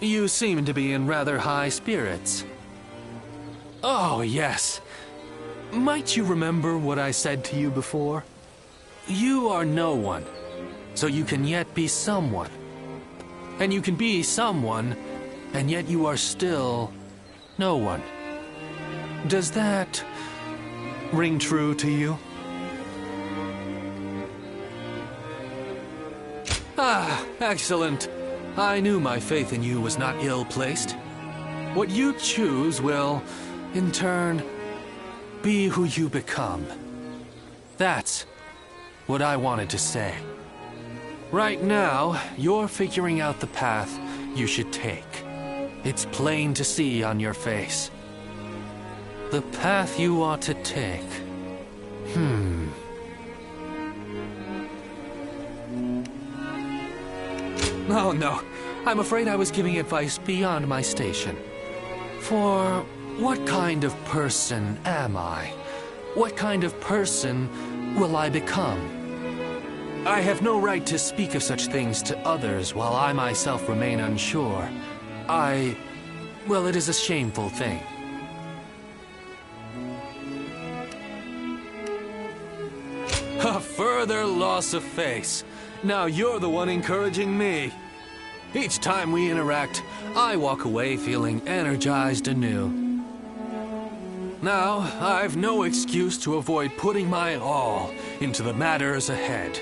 You seem to be in rather high spirits. Oh, yes. Might you remember what I said to you before? You are no one, so you can yet be someone. And you can be someone, and yet you are still no one. Does that ring true to you? Ah, excellent. I knew my faith in you was not ill-placed. What you choose will, in turn, be who you become. That's what I wanted to say. Right now, you're figuring out the path you should take. It's plain to see on your face. The path you ought to take. Oh no, I'm afraid I was giving advice beyond my station. For what kind of person am I? What kind of person will I become? I have no right to speak of such things to others while I myself remain unsure. Well, it is a shameful thing. A further loss of face. Now you're the one encouraging me. Each time we interact, I walk away feeling energized anew. Now, I've no excuse to avoid putting my all into the matters ahead.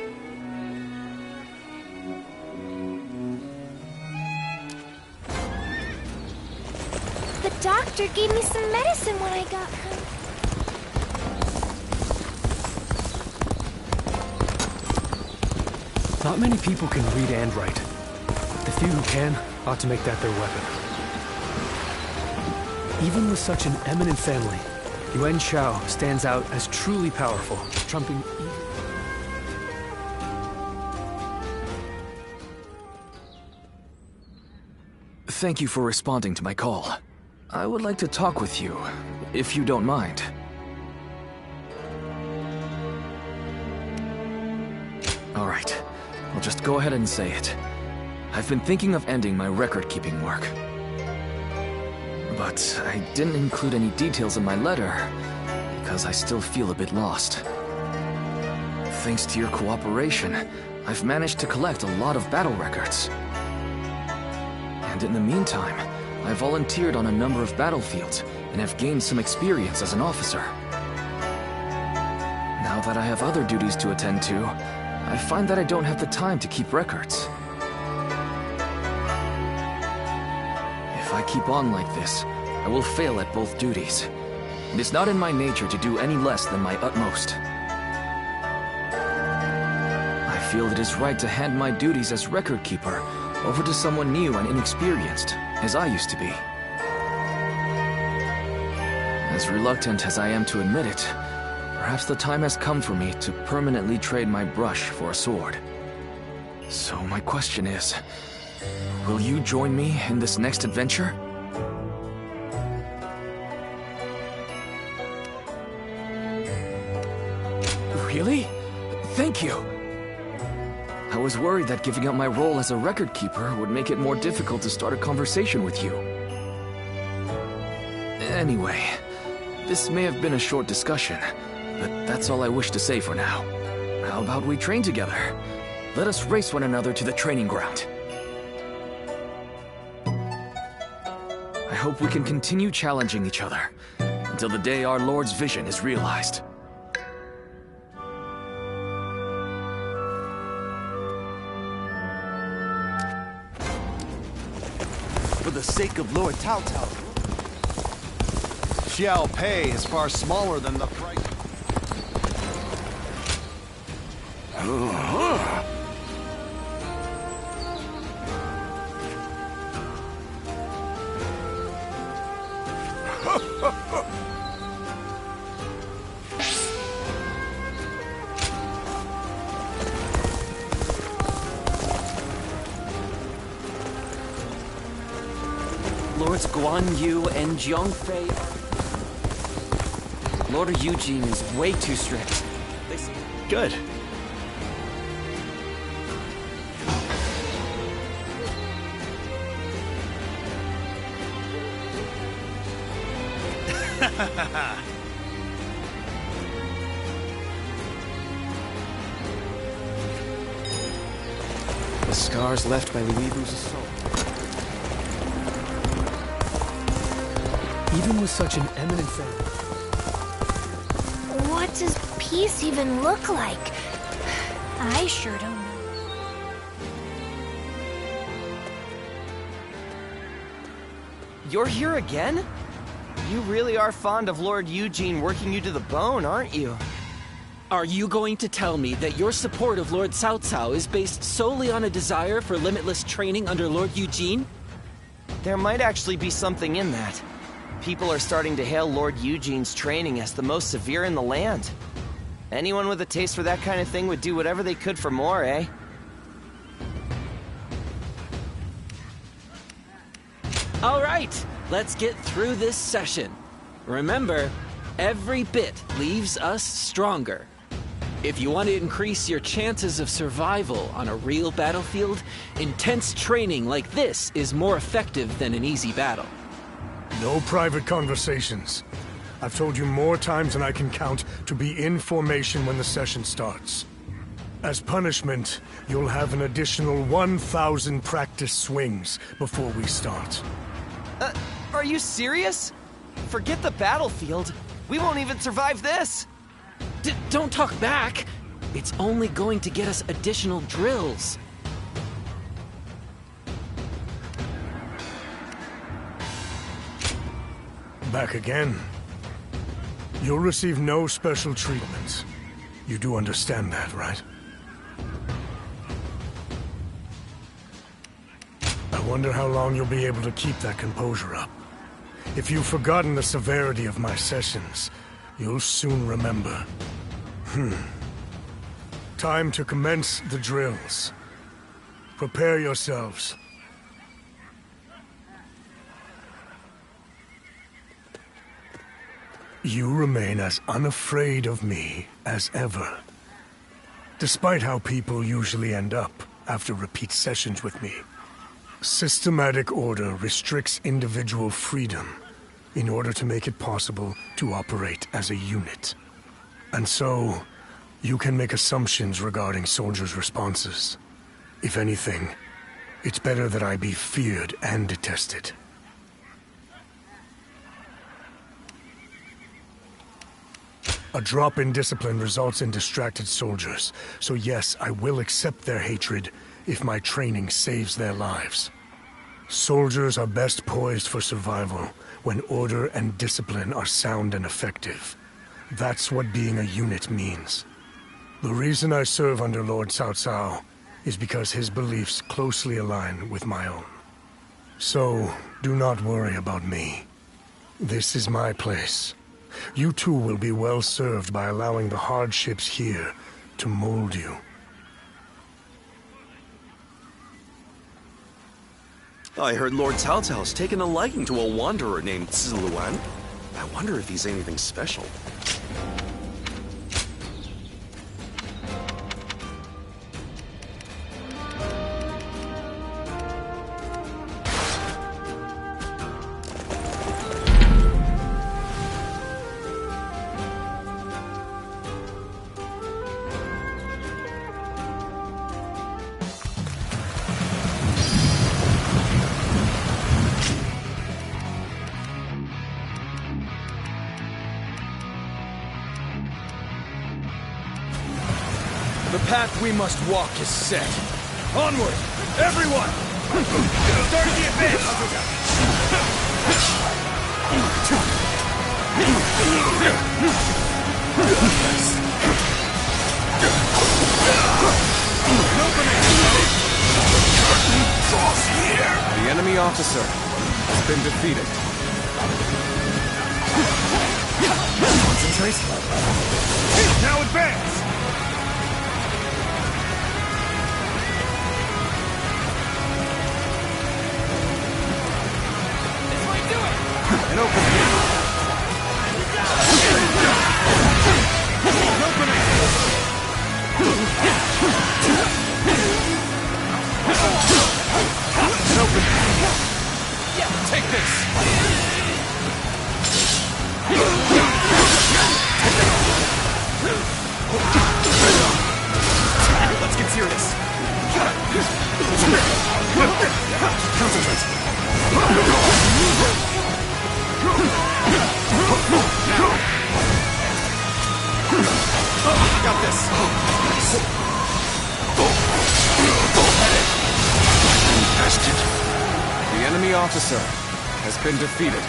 The doctor gave me some medicine when I got home. Not many people can read and write. The few who can ought to make that their weapon. Even with such an eminent family, Yuan Shao stands out as truly powerful, trumping even... Thank you for responding to my call. I would like to talk with you, if you don't mind. All right, I'll just go ahead and say it. I've been thinking of ending my record-keeping work. But I didn't include any details in my letter, because I still feel a bit lost. Thanks to your cooperation, I've managed to collect a lot of battle records. And in the meantime, I volunteered on a number of battlefields and have gained some experience as an officer. Now that I have other duties to attend to, I find that I don't have the time to keep records. If I keep on like this, I will fail at both duties. It is not in my nature to do any less than my utmost. I feel it is right to hand my duties as record keeper over to someone new and inexperienced, as I used to be. As reluctant as I am to admit it, perhaps the time has come for me to permanently trade my brush for a sword. So my question is, will you join me in this next adventure? Really? Thank you! I was worried that giving up my role as a record keeper would make it more difficult to start a conversation with you. Anyway, this may have been a short discussion, but that's all I wish to say for now. How about we train together? Let us race one another to the training ground. I hope we can continue challenging each other until the day our Lord's vision is realized. For the sake of Lord Cao Cao. Xiao Pei is far smaller than the price. Lords Guan Yu and Jiang Fei are... Lord Eugene is way too strict. Good. The scars left by Luibu's assault. Even with such an eminent family. What does peace even look like? I sure don't know. You're here again? You really are fond of Lord Eugene working you to the bone, aren't you? Are you going to tell me that your support of Lord Cao Cao is based solely on a desire for limitless training under Lord Eugene? There might actually be something in that. People are starting to hail Lord Eugene's training as the most severe in the land. Anyone with a taste for that kind of thing would do whatever they could for more, eh? All right, let's get through this session. Remember, every bit leaves us stronger. If you want to increase your chances of survival on a real battlefield, intense training like this is more effective than an easy battle. No private conversations. I've told you more times than I can count to be in formation when the session starts. As punishment, you'll have an additional 1,000 practice swings before we start. Are you serious? Forget the battlefield. We won't even survive this. Don't talk back. It's only going to get us additional drills. Back again. You'll receive no special treatment. You do understand that, right? I wonder how long you'll be able to keep that composure up. If you've forgotten the severity of my sessions, you'll soon remember. Time to commence the drills. Prepare yourselves. You remain as unafraid of me as ever. Despite how people usually end up after repeat sessions with me. Systematic order restricts individual freedom in order to make it possible to operate as a unit. And so, you can make assumptions regarding soldiers' responses. If anything, it's better that I be feared and detested. A drop in discipline results in distracted soldiers, so yes, I will accept their hatred if my training saves their lives. Soldiers are best poised for survival when order and discipline are sound and effective. That's what being a unit means. The reason I serve under Lord Cao Cao is because his beliefs closely align with my own. So, do not worry about me. This is my place. You too will be well served by allowing the hardships here to mold you. I heard Lord Cao Cao's taken a liking to a wanderer named Ziluan. I wonder if he's anything special. The path we must walk is set. Onward, everyone! Start the advance! The enemy officer has been defeated. Concentrate. Now advance! An opening. Yeah, take this. officer has been defeated.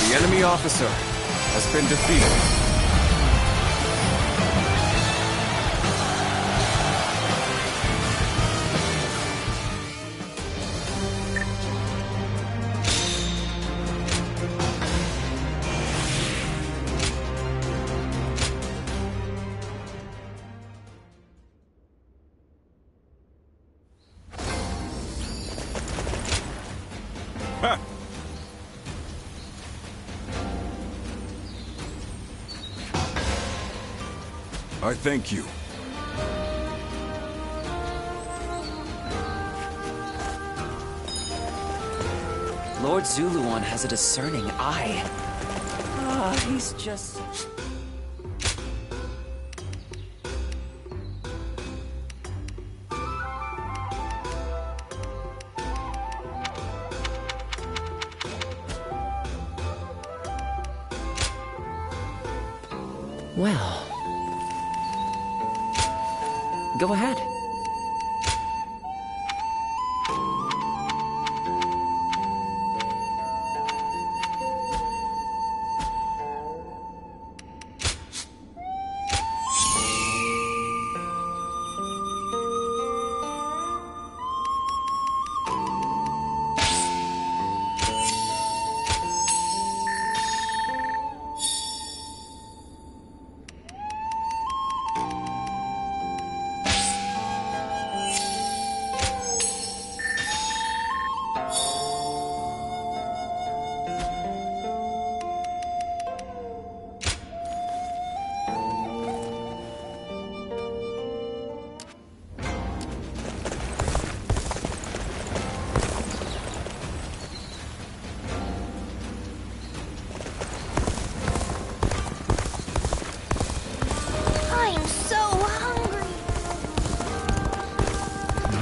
The enemy officer has been defeated. I thank you. Lord Zuluan has a discerning eye. He's just... Well... Go ahead.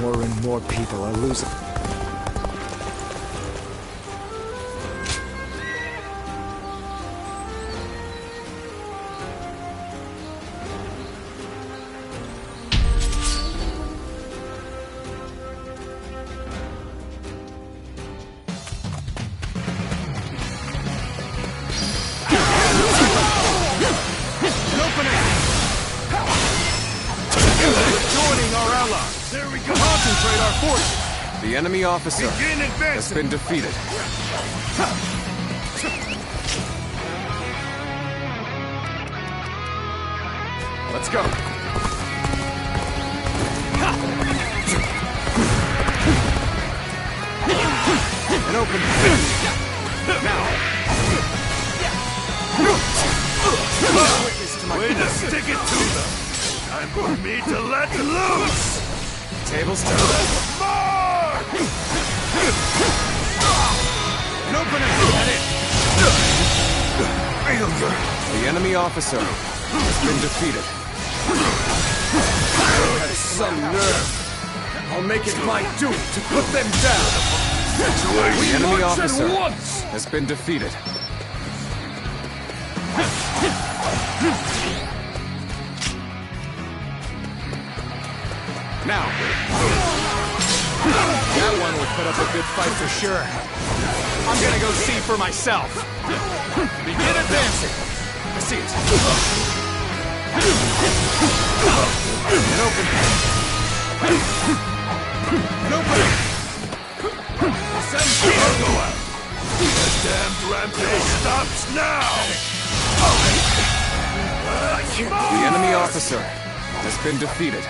More and more people are losing. The enemy officer has been defeated. Let's go. An open now. Way to stick it to them. Time for me to let loose. Tables turned. The enemy officer has been defeated. That's some nerve. I'll make it my duty to put them down. The enemy officer has been defeated. Now. That one would put up a good fight for sure. I'm gonna go see for myself. Begin advancing. I see it. An open. An opening. Send Go out. The damned rampage stops now. The enemy officer has been defeated.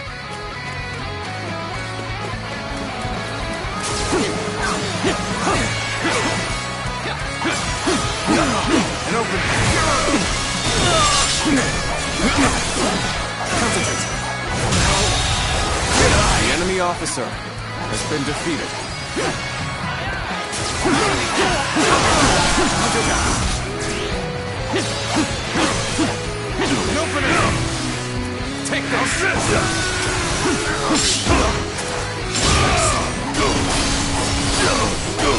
An open. Concentrate. The enemy officer has been defeated. Open it up! Take this!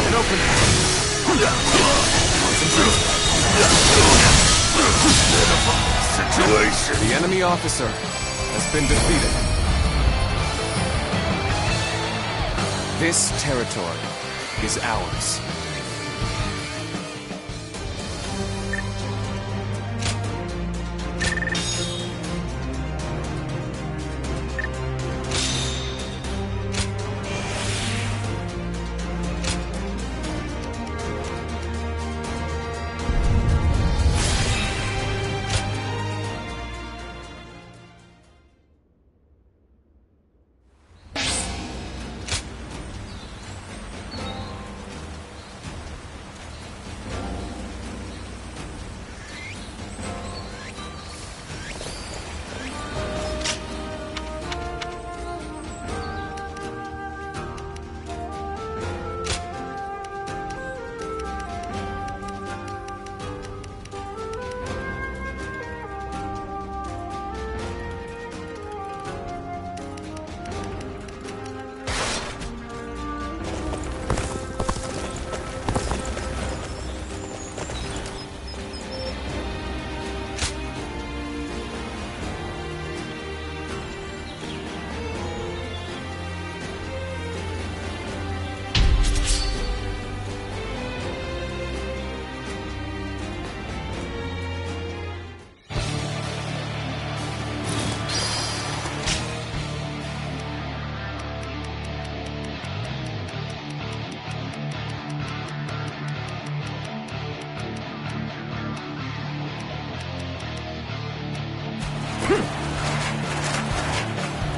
And open it. Situation. The enemy officer has been defeated. This territory is ours.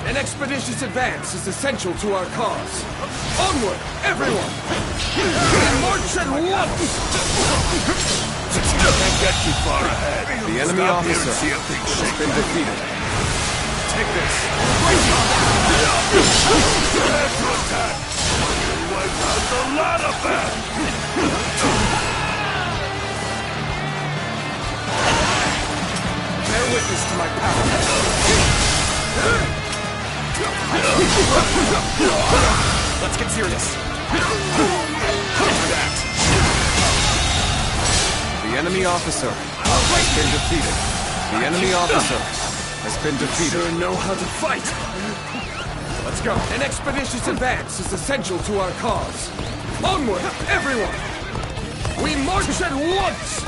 An expeditious advance is essential to our cause. Onward, everyone! March at once! Can't get too far ahead. The enemy officer has been defeated. Take this. Prepare to attack. Wipe out the lot of them. Bear witness to my power. Let's get serious. The enemy officer has been defeated. The enemy officer has been defeated. Sure know how to fight. Let's go. An expeditious advance is essential to our cause. Onward, everyone! We march at once!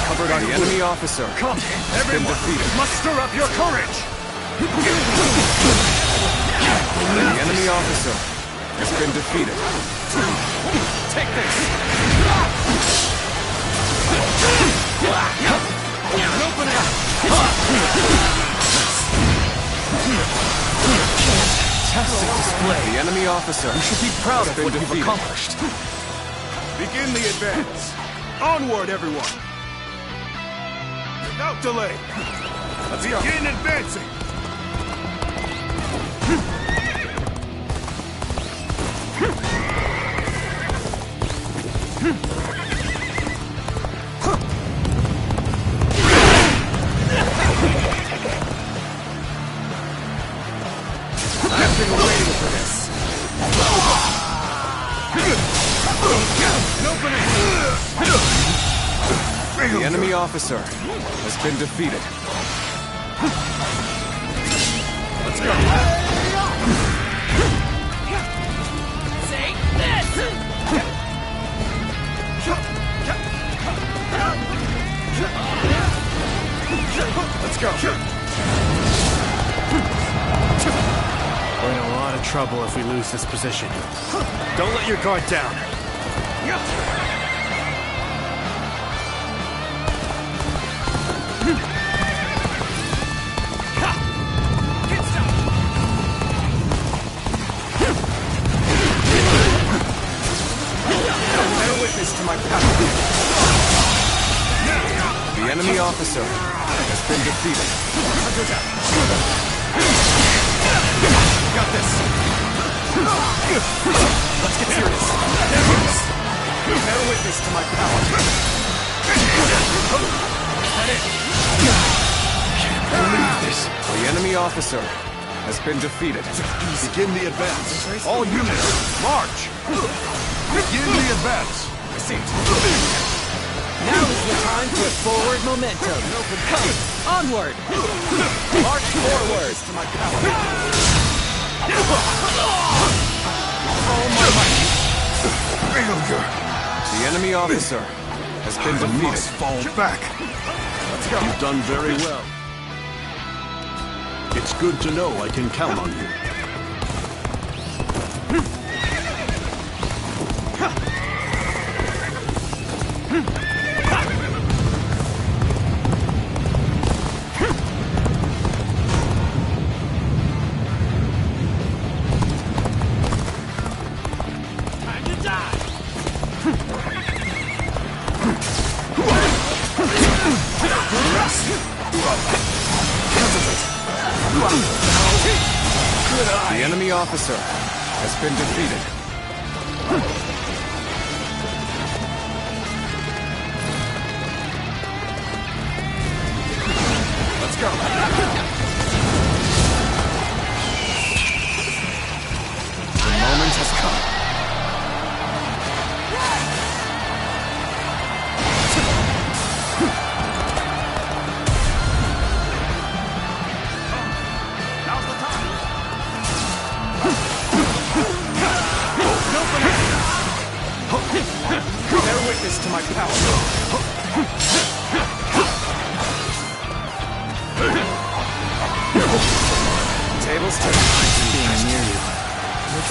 Recovered on the enemy officer. Come, everyone, muster up your courage. The enemy officer has been defeated. Take this! Open it! Fantastic display. The enemy officer. We should be proud of what we've accomplished. Begin the advance. Onward, everyone. Without delay. Let's begin advancing. I've been waiting for this. The enemy officer has been defeated. Let's go. Take this! Let's go. We're in a lot of trouble if we lose this position. Don't let your guard down. officer has been defeated. Got this. Let's get serious. Bear witness to my power. Can't believe this. The enemy officer has been defeated. Begin the advance. All units, march. Begin the advance. I see it. Now is the time for forward momentum. Come, onward. March forward. To my power. All my might. Failure. The enemy officer has been defeated. Must fall back. Let's go. You've done very well. It's good to know I can count on you. The enemy officer has been defeated. Let's go. The moment has come. Bear witness to my power. Tables turn. Being near you.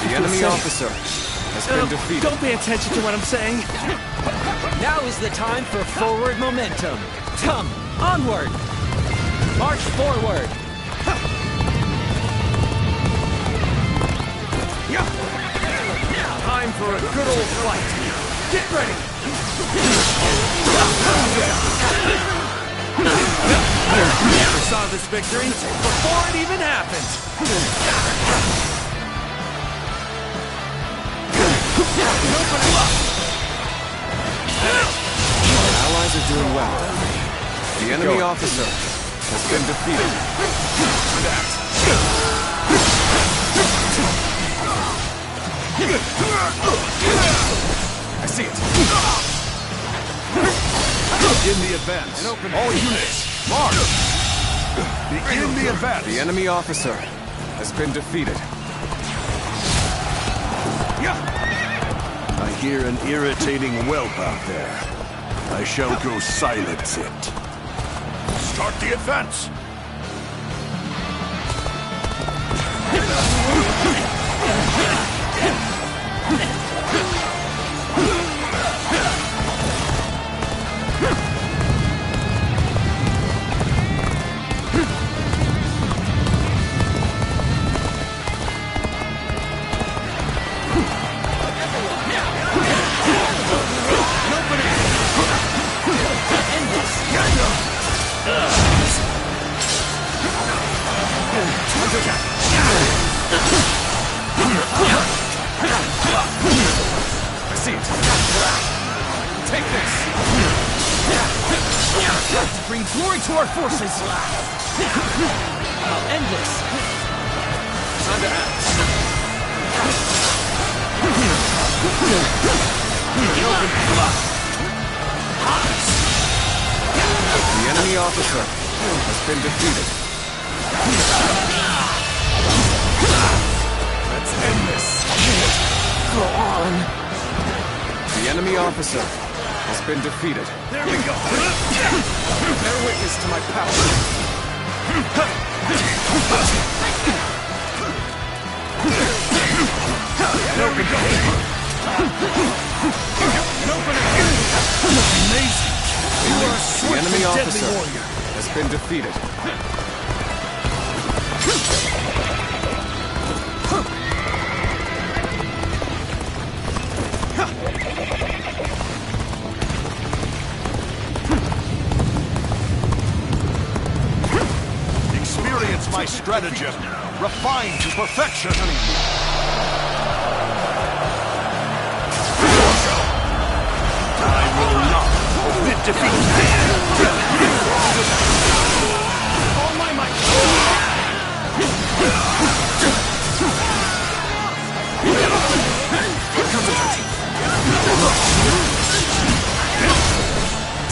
The enemy officer has been defeated. Don't pay attention to what I'm saying. Now is the time for forward momentum. Come, onward. March forward. Time for a good old fight. Get ready. Never saw this victory before it even happened. Our allies are doing well. The enemy officer has been defeated. I see it. Begin the advance. All units, march. Begin the advance. The enemy officer has been defeated. I hear an irritating whelp out there. I shall go silence it. Start the advance. I see it. Take this. Bring glory to our forces. I'll end this. Time to act. The enemy officer has been defeated. Let's end this. Go on. The enemy officer has been defeated. There we go. Bear witness to my power. Amazing. You are a The swift enemy and deadly officer warrior. has been defeated. stratagem, refined to perfection. I will not admit defeat. All my might.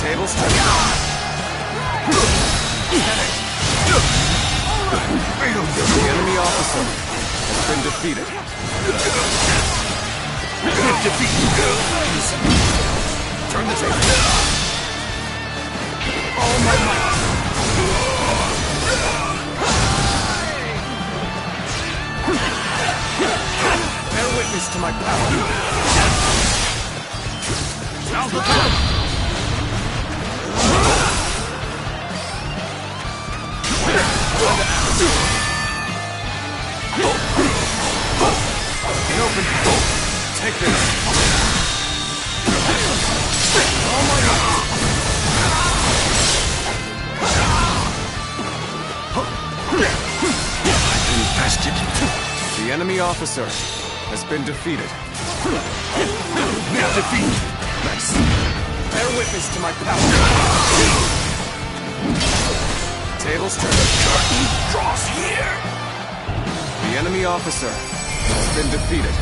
Tables turn. The enemy officer has been defeated. Turn the table. All my might. Bear witness to my power. Now's the time. In open. Take this. Oh my God. Infested. The enemy officer has been defeated. Defeat. Nice. Bear witness to my power. Tables turn. The curtain draws here. The enemy officer has been defeated.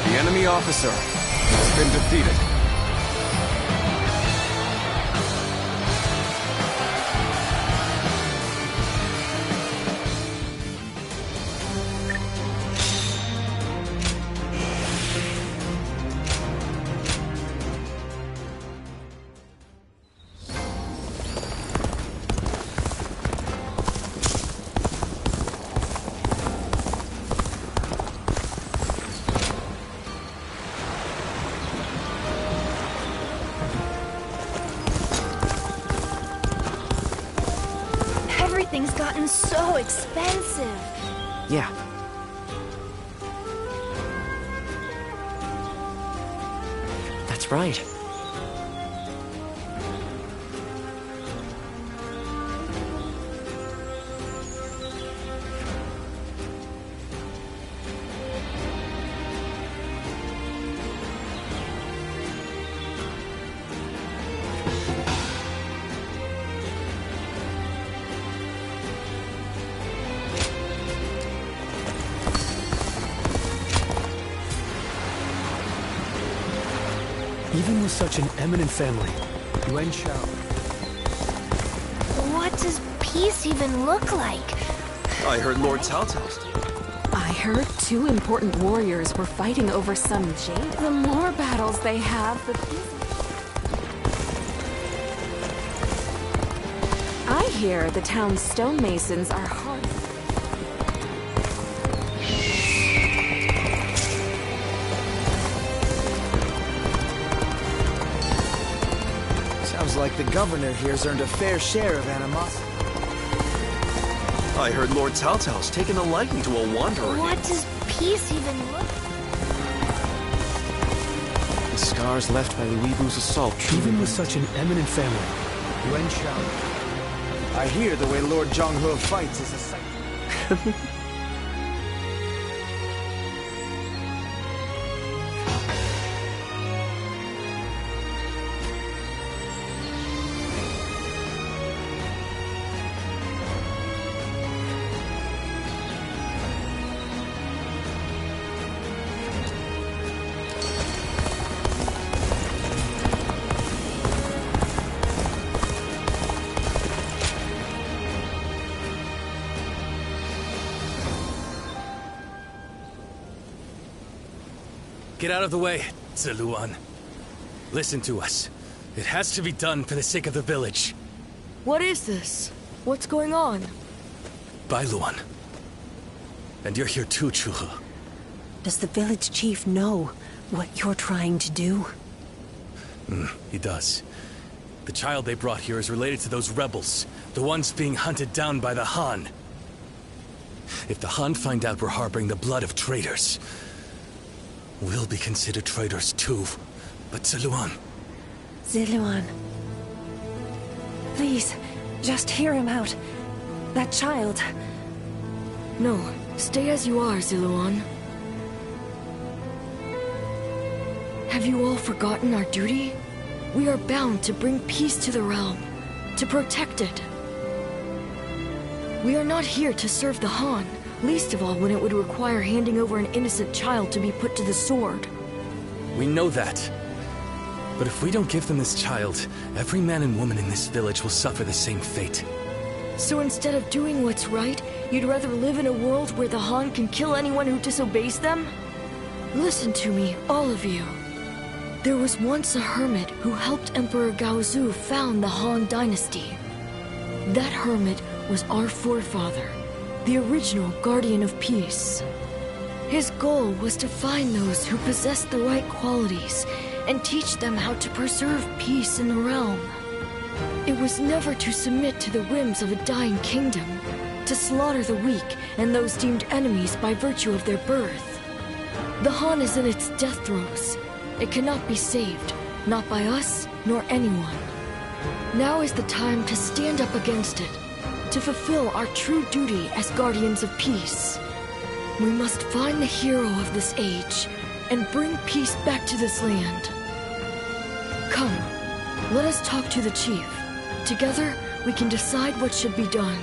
The enemy officer has been defeated. Everything's gotten so expensive. Yeah. That's right. Even with such an eminent family, Yuan Shao. What does peace even look like? I heard Lord Cao Cao's. I heard 2 important warriors were fighting over some jade. The more battles they have, the peace... I hear the town's stonemasons are hard. Sounds like the governor here's earned a fair share of animosity. I heard Lord Cao Cao's taken a liking to a wanderer. What does peace even look like? The scars left by the Weebu's assault. Even with such an eminent family. Yuan Shao. I hear the way Lord Zhang Xiu fights is a sight. Get out of the way, Ziluan. Listen to us. It has to be done for the sake of the village. What is this? What's going on? Bailuan. And you're here too, Chuhe. Does the village chief know what you're trying to do? He does. The child they brought here is related to those rebels, the ones being hunted down by the Han. If the Han find out we're harboring the blood of traitors, we'll be considered traitors too. But Ziluan... Ziluan. Please, just hear him out. That child... No, stay as you are, Ziluan. Have you all forgotten our duty? We are bound to bring peace to the realm, to protect it. We are not here to serve the Han, least of all when it would require handing over an innocent child to be put to the sword. We know that. But if we don't give them this child, every man and woman in this village will suffer the same fate. So instead of doing what's right, you'd rather live in a world where the Han can kill anyone who disobeys them? Listen to me, all of you. There was once a hermit who helped Emperor Gaozu found the Han Dynasty. That hermit was our forefather, the original Guardian of Peace. His goal was to find those who possessed the right qualities and teach them how to preserve peace in the realm. It was never to submit to the whims of a dying kingdom, to slaughter the weak and those deemed enemies by virtue of their birth. The Han is in its death throes. It cannot be saved, not by us nor anyone. Now is the time to stand up against it, to fulfill our true duty as guardians of peace. We must find the hero of this age and bring peace back to this land. Come, let us talk to the chief. Together, we can decide what should be done.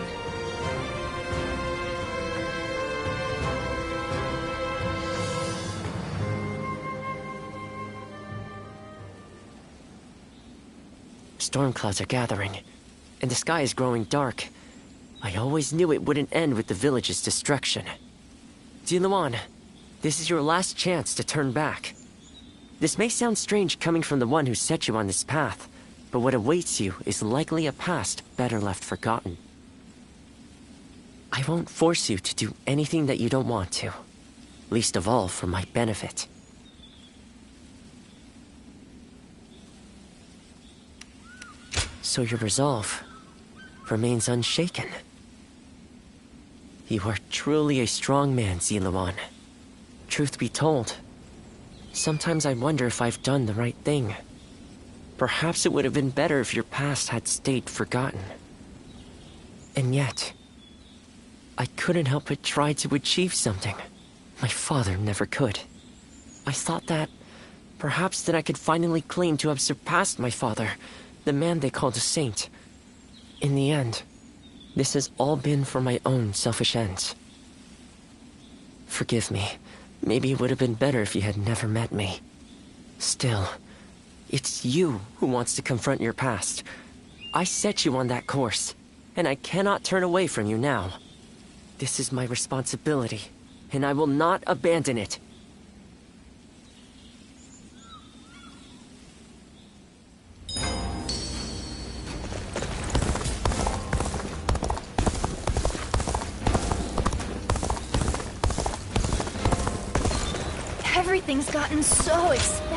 Storm clouds are gathering, and the sky is growing dark. I always knew it wouldn't end with the village's destruction. Ziluan, this is your last chance to turn back. This may sound strange coming from the one who set you on this path, but what awaits you is likely a past better left forgotten. I won't force you to do anything that you don't want to, least of all for my benefit. So your resolve remains unshaken. You are truly a strong man, Ziluan. Truth be told, sometimes I wonder if I've done the right thing. Perhaps it would have been better if your past had stayed forgotten. And yet, I couldn't help but try to achieve something my father never could. I thought that perhaps then I could finally claim to have surpassed my father, the man they called a saint. In the end, this has all been for my own selfish ends. Forgive me. Maybe it would have been better if you had never met me. Still, it's you who wants to confront your past. I set you on that course, and I cannot turn away from you now. This is my responsibility, and I will not abandon it. Everything's gotten so expensive.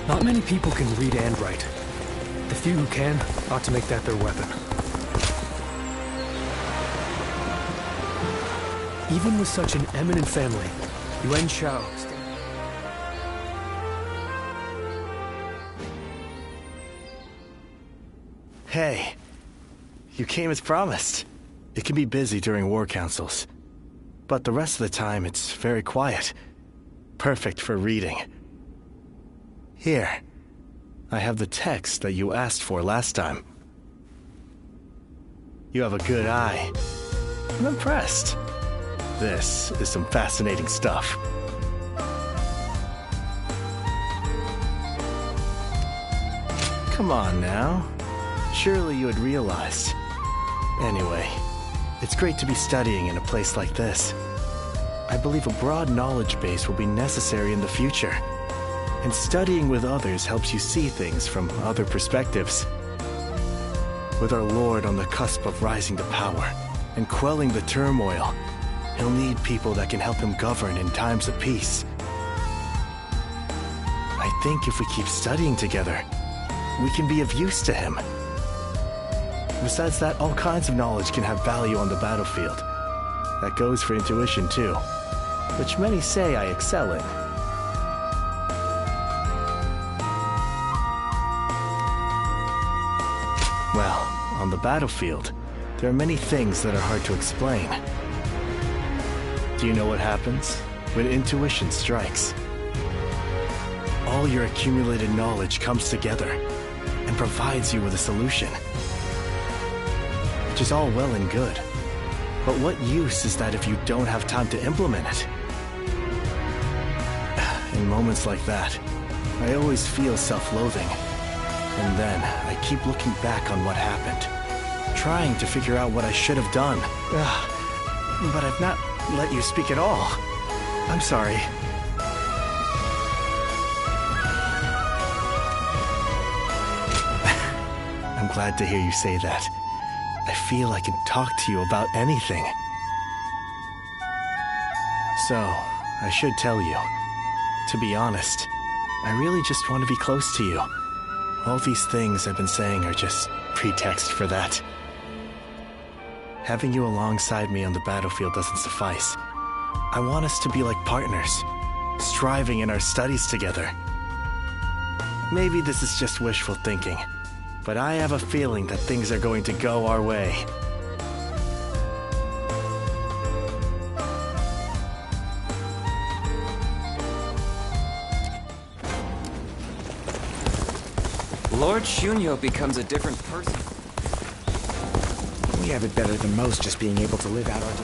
Not many people can read and write. The few who can ought to make that their weapon. Even with such an eminent family, Yuan Shao... Hey, you came as promised. It can be busy during war councils, but the rest of the time it's very quiet. Perfect for reading. Here, I have the text that you asked for last time. You have a good eye. I'm impressed. This is some fascinating stuff. Come on now. Surely you had realized. Anyway, it's great to be studying in a place like this. I believe a broad knowledge base will be necessary in the future. And studying with others helps you see things from other perspectives. With our Lord on the cusp of rising to power and quelling the turmoil, he'll need people that can help him govern in times of peace. I think if we keep studying together, we can be of use to him. Besides that, all kinds of knowledge can have value on the battlefield. That goes for intuition too, which many say I excel in. Well, on the battlefield, there are many things that are hard to explain. Do you know what happens when intuition strikes? All your accumulated knowledge comes together and provides you with a solution. Which is all well and good. But what use is that if you don't have time to implement it? In moments like that, I always feel self-loathing. And then I keep looking back on what happened, trying to figure out what I should have done. But I've not let you speak at all. I'm sorry. I'm glad to hear you say that. I feel I can talk to you about anything. So, I should tell you. To be honest, I really just want to be close to you. All these things I've been saying are just pretext for that. Having you alongside me on the battlefield doesn't suffice. I want us to be like partners, striving in our studies together. Maybe this is just wishful thinking, but I have a feeling that things are going to go our way. Lord Shunyo becomes a different person. We have it better than most, just being able to live out our days.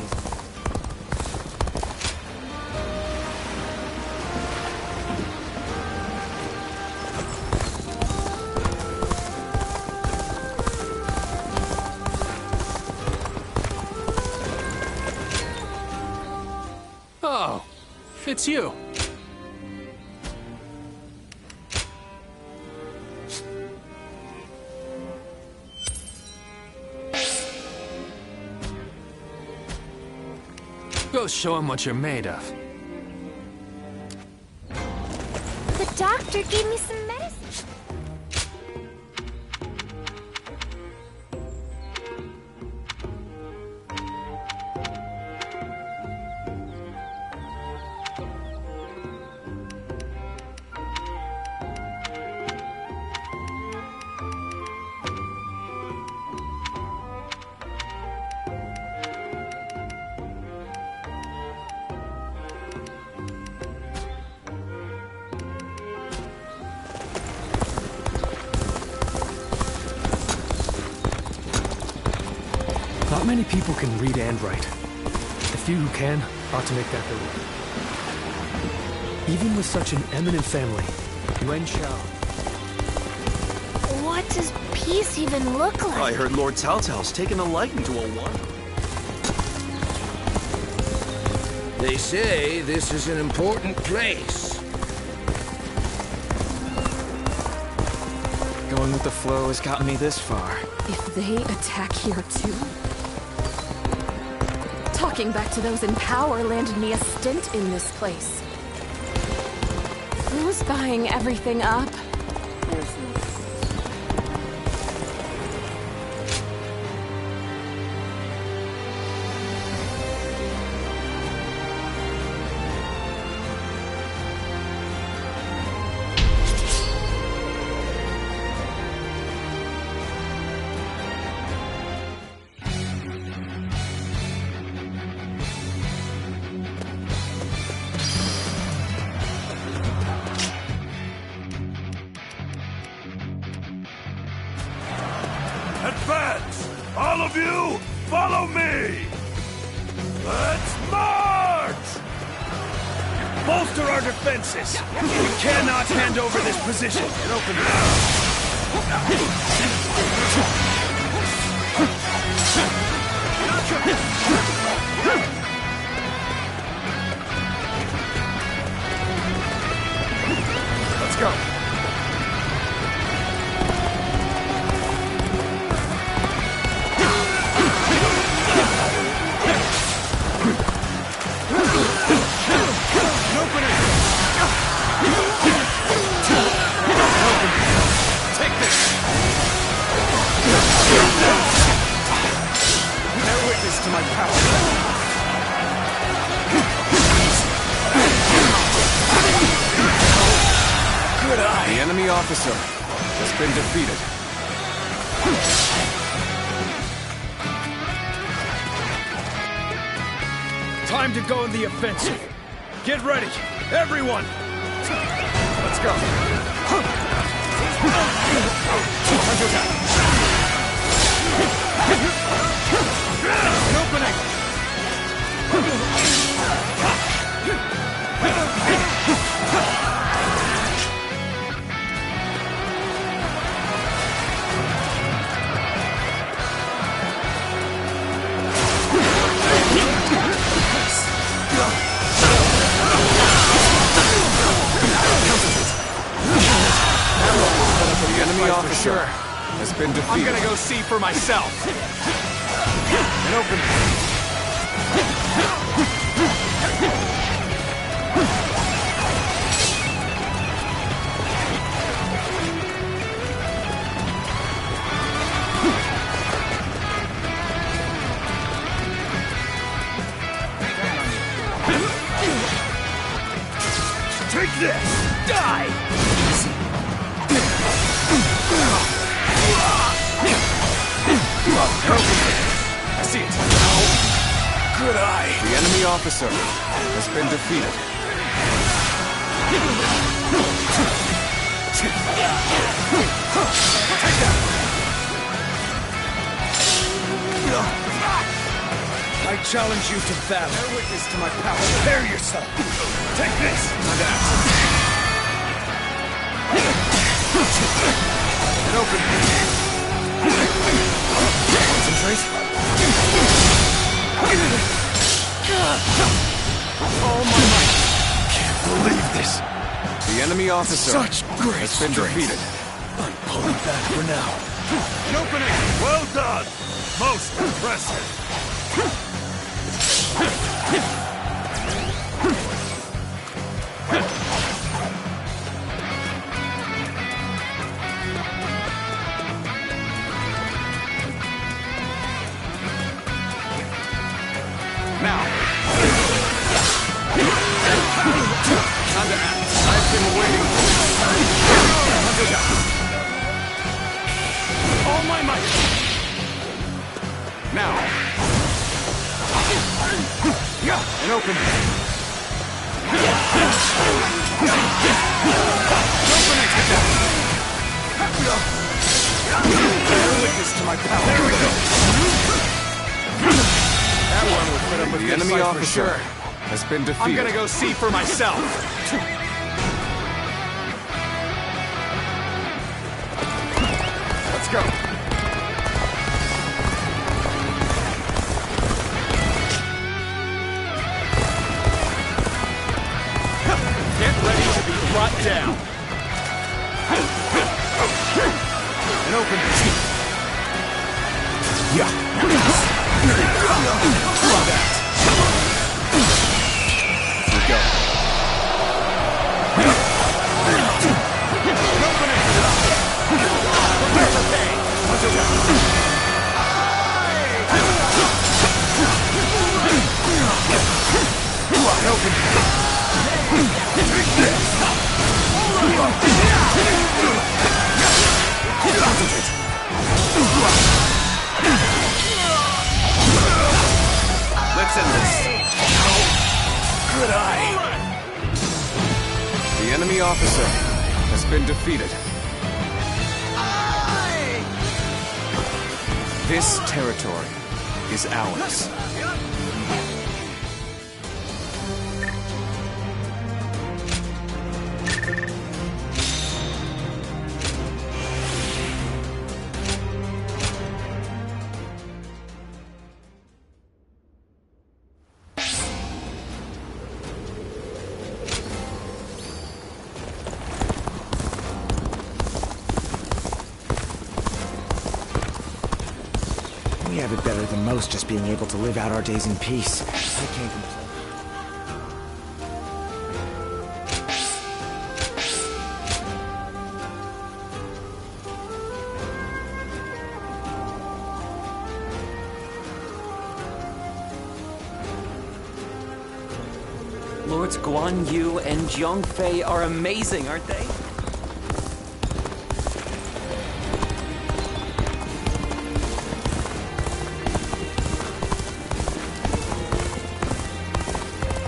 Oh, it's you. Go show him what you're made of. The doctor gave me some medicine. Not many people can read and write. The few who can ought to make that their way. Even with such an eminent family, Yuan Shao. What does peace even look like? I heard Lord Cao Cao's taken a liking to a wanderer. They say this is an important place. Going with the flow has gotten me this far. If they attack here too? Talking back to those in power landed me a stint in this place. Who's buying everything up? Advance! All of you, follow me! Let's march! Bolster our defenses! We cannot hand over this position! And open it Let's go! Bear witness to my power. Good eye. The enemy officer has been defeated. Time to go in the offensive. Get ready, everyone! Let's go. An opening! The enemy officer has been defeated. I'm gonna go see for myself. An opening. Take this! Die! I see it. Good eye. The enemy officer has been defeated. I challenge you to battle. Bear witness to my power. Prepare yourself. Take this. It opened. Concentrate. All my might. Can't believe this. The enemy officer Such great has been defeated. I'm pulling back for now. An opening! Well done! Most impressive! Now. Time to act. I've been waiting. All my might. Now. An open. Bear witness to my power. There we go. That one would fit up with the enemy officer has been defeated. I'm gonna go see for myself. Let's go. Get ready to be brought down. An open. Yeah. Let's end this. Good eye. The enemy officer has been defeated. This territory is ours. We have it better than most just being able to live out our days in peace. I can't complain. Lords Guan Yu and Zhang Fei are amazing, aren't they?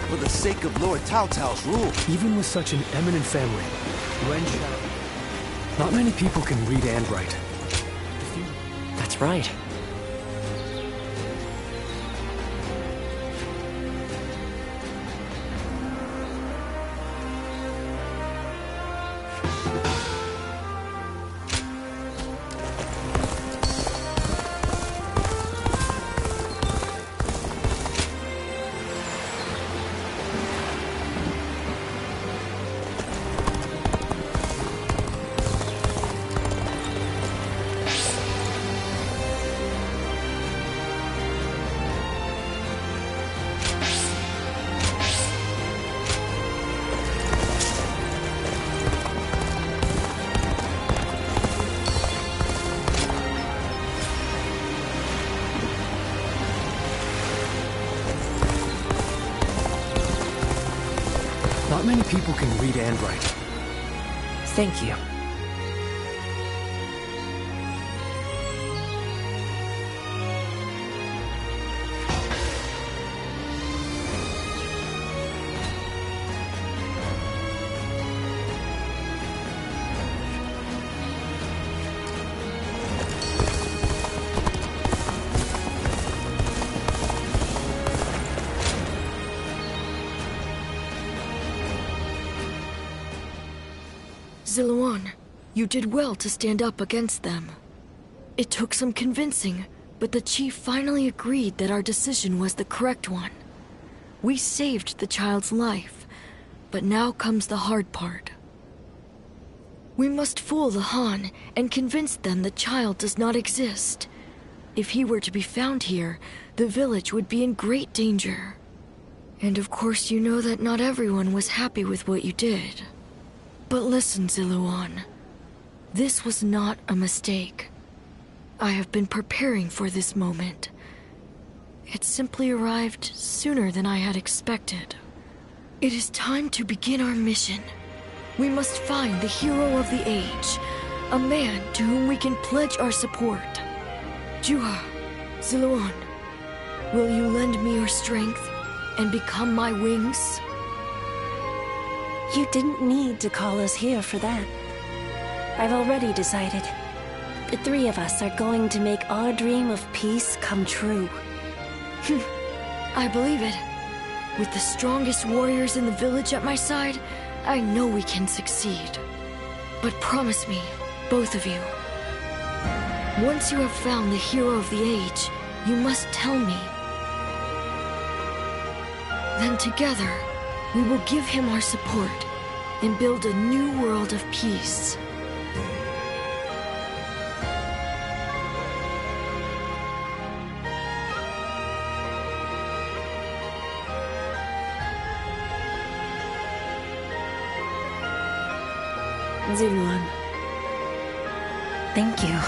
For the sake of Lord Cao Cao's rule. Even with such an eminent family, not many people can read and write. That's right. Not many people can read and write. Thank you. Ziluan, you did well to stand up against them. It took some convincing, but the chief finally agreed that our decision was the correct one. We saved the child's life, but now comes the hard part. We must fool the Han and convince them the child does not exist. If he were to be found here, the village would be in great danger. And of course you know that not everyone was happy with what you did. But listen, Ziluan. This was not a mistake. I have been preparing for this moment. It simply arrived sooner than I had expected. It is time to begin our mission. We must find the hero of the age, a man to whom we can pledge our support. Juha, Ziluan, will you lend me your strength and become my wings? You didn't need to call us here for that. I've already decided. The three of us are going to make our dream of peace come true. I believe it. With the strongest warriors in the village at my side, I know we can succeed. But promise me, both of you, once you have found the hero of the age, you must tell me. Then together, we will give him our support and build a new world of peace. Ziluan, thank you.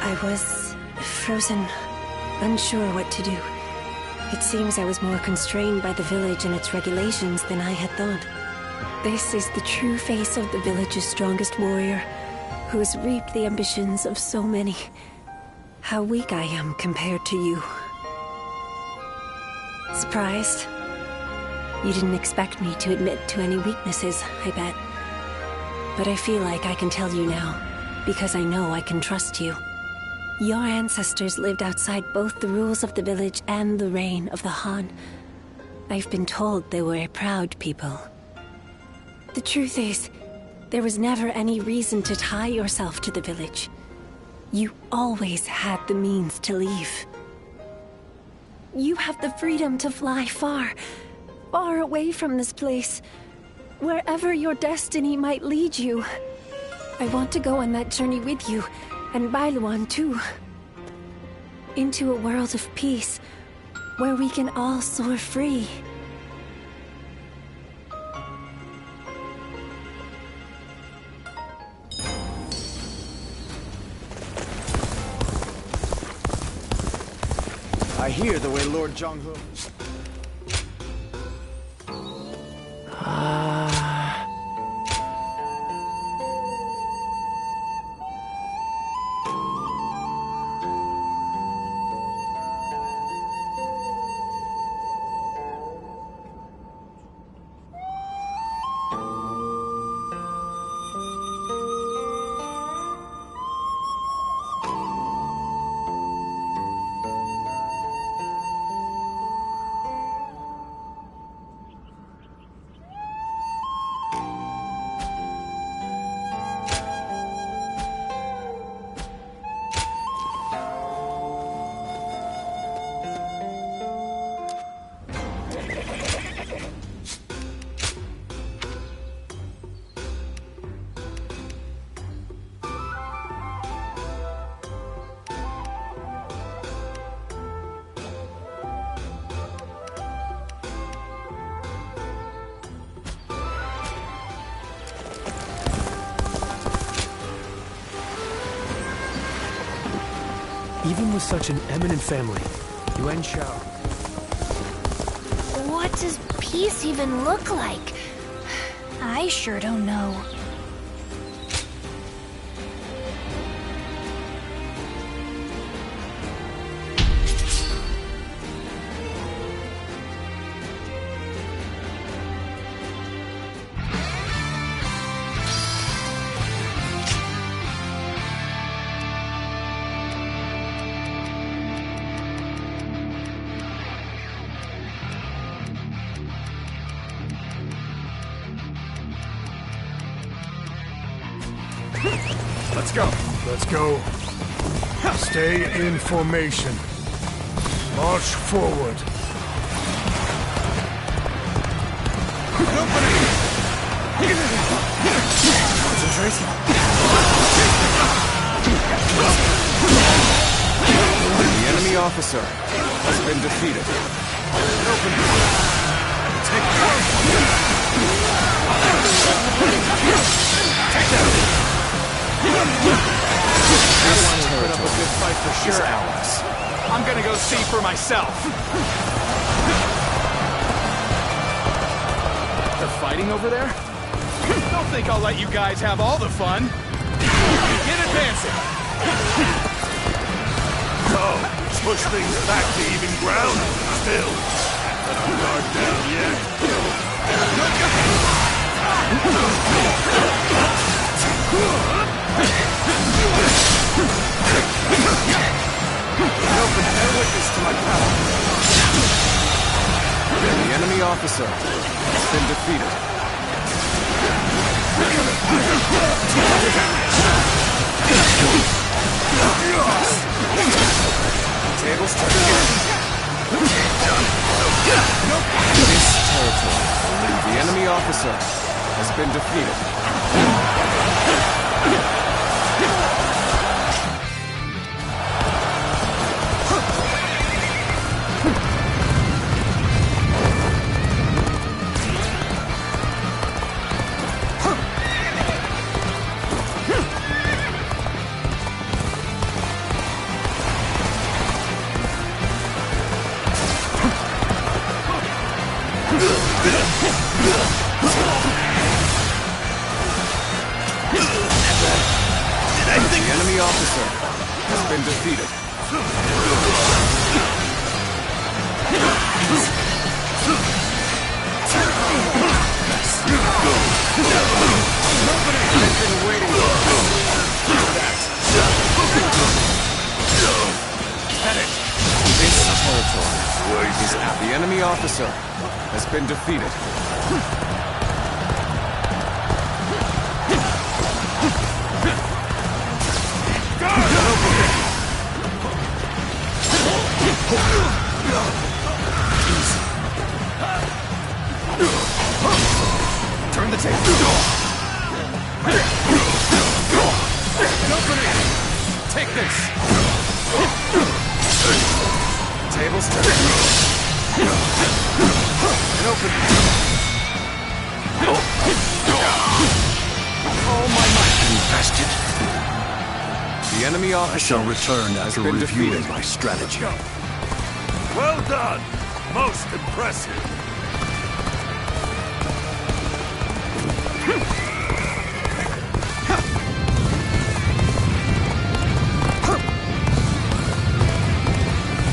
I was frozen, unsure what to do. It seems I was more constrained by the village and its regulations than I had thought. This is the true face of the village's strongest warrior, who has reaped the ambitions of so many. How weak I am compared to you. Surprised? You didn't expect me to admit to any weaknesses, I bet. But I feel like I can tell you now, because I know I can trust you. Your ancestors lived outside both the rules of the village and the reign of the Han. I've been told they were a proud people. The truth is, there was never any reason to tie yourself to the village. You always had the means to leave. You have the freedom to fly far, far away from this place. Wherever your destiny might lead you. I want to go on that journey with you, and Bailuan too. Into a world of peace, where we can all soar free. I hear the way Lord Zhang Xiu... Even with such an eminent family, Yuan Shao... What does peace even look like? I sure don't know. Let's go. Let's go. Stay in formation. March forward. Concentrate. The enemy officer has been defeated. Take that. Everyone will put up a good fight for sure, Alex. I'm gonna go see for myself. They're fighting over there? Don't think I'll let you guys have all the fun. Get advancing. Oh, push things back to even ground. Still, let our guard down yet. Bear witness to my power. The enemy officer has been defeated. Tables turned. This territory. The enemy officer has been defeated. The enemy officer has been defeated. I've been waiting for that. Medic! This territory is out. The enemy officer has been defeated. Turn the table. An opening. Take this. Tables turn. An opening. All my might. Invested. The enemy officer I shall return after reviewing my strategy. Well done. Most impressive.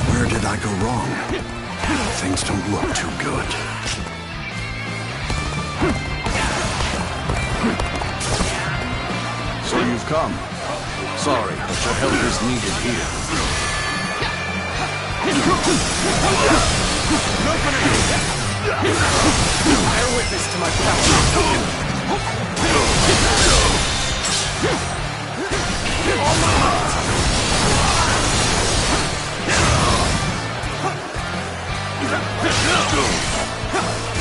Where did I go wrong? Things don't look too good. So you've come. Sorry, but your help is needed here. Bear witness to my power. All my might.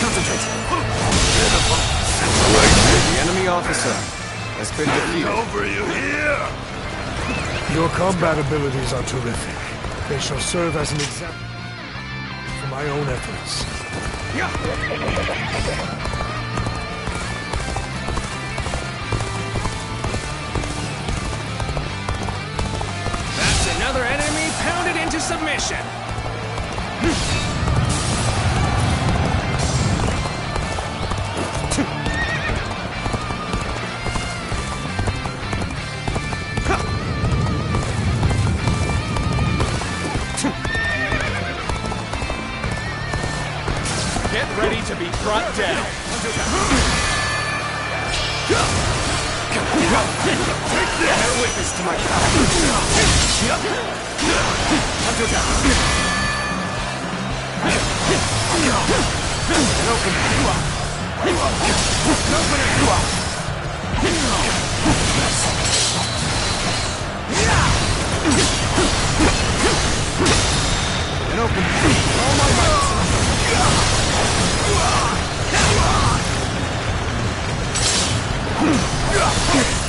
Concentrate. The enemy officer has been defeated. Over you here! Your combat abilities are terrific. They shall serve as an example for my own efforts. That's another enemy pounded into submission. Get ready to be brought down. Bear witness to my power. An opening. An opening. An open all my might.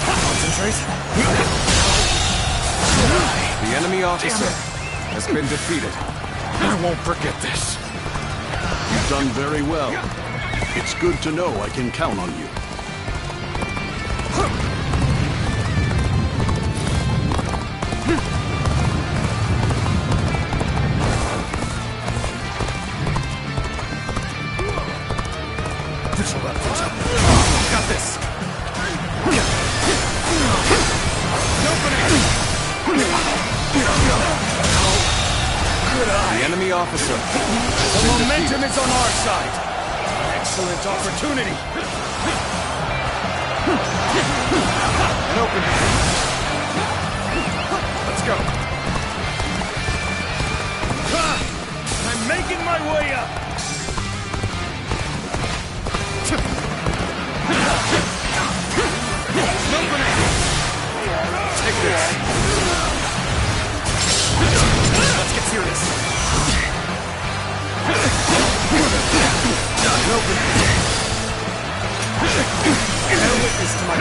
Concentrate. The enemy officer has been defeated. I won't forget this. You've done very well. It's good to know I can count on you. Got this. The enemy officer. The momentum is on our side. Excellent opportunity. An open. Let's go. I'm making my way up. Take this. Let's get serious. Open. Bear witness to my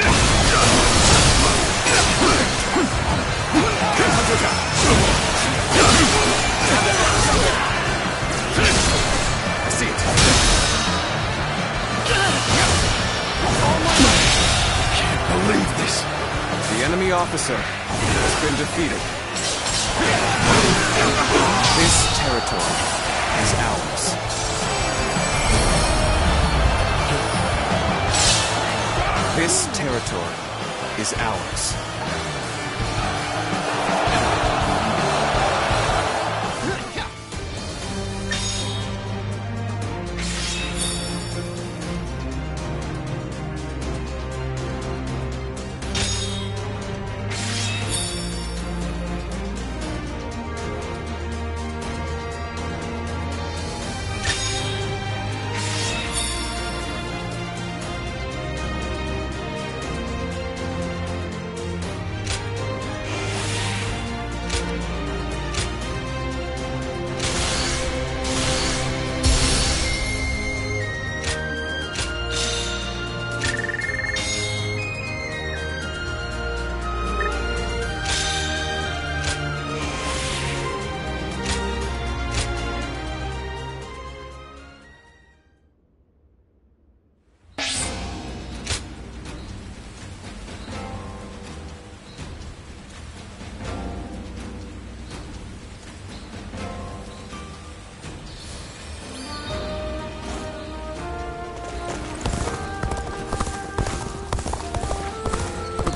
I see it. Can't believe this. The enemy officer has been defeated. This territory is ours. This territory is ours.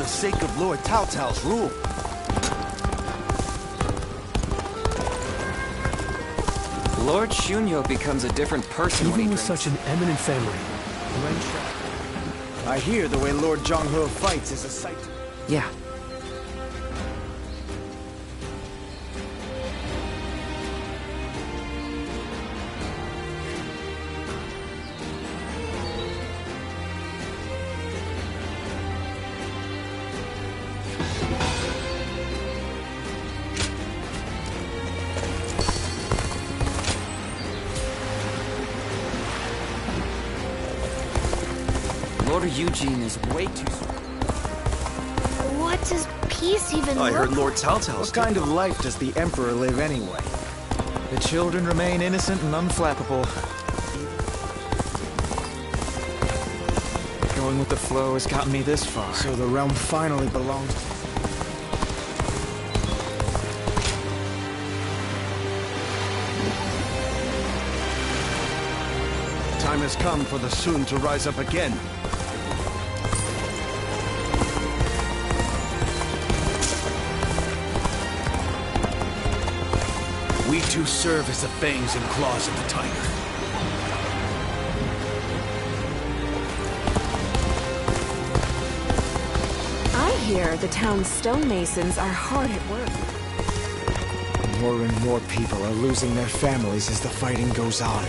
Sake of Lord Cao Cao's rule. Lord Shunyo becomes a different person when he Even with drinks. such an eminent family. I hear the way Lord Zhang Xiu fights is a sight to... Yeah. Lord Eugene is way too strong. What does peace even I look heard Lord Cao Cao's... What kind of life does the Emperor live anyway? The children remain innocent and unflappable. Going with the flow has gotten me this far. So the realm finally belongs to... Time has come for the Sun to rise up again. We two serve as the fangs and claws of the tiger. I hear the town's stonemasons are hard at work. More and more people are losing their families as the fighting goes on.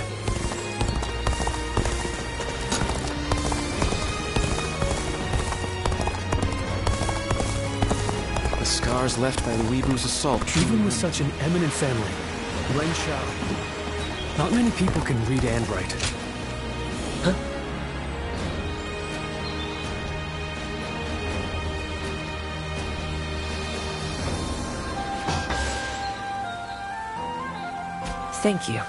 scars left by the Weebu's assault. Even with such an eminent family, Ren Xiao, not many people can read and write. Huh? Thank you.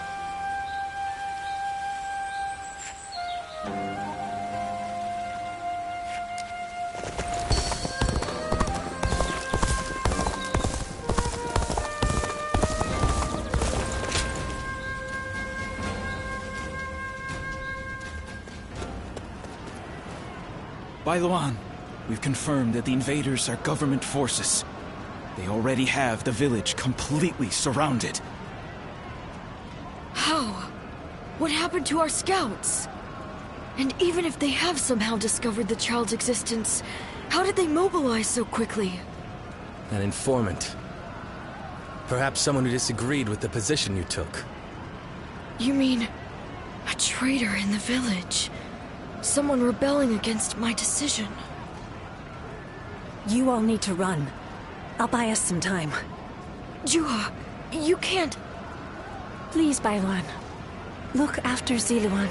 Bailuan, we've confirmed that the invaders are government forces. They already have the village completely surrounded. How? What happened to our scouts? And even if they have somehow discovered the child's existence, how did they mobilize so quickly? An informant. Perhaps someone who disagreed with the position you took. You mean a traitor in the village? Someone rebelling against my decision? You all need to run. I'll buy us some time. Juha, you can't... Please, Bailuan. Look after Ziluan.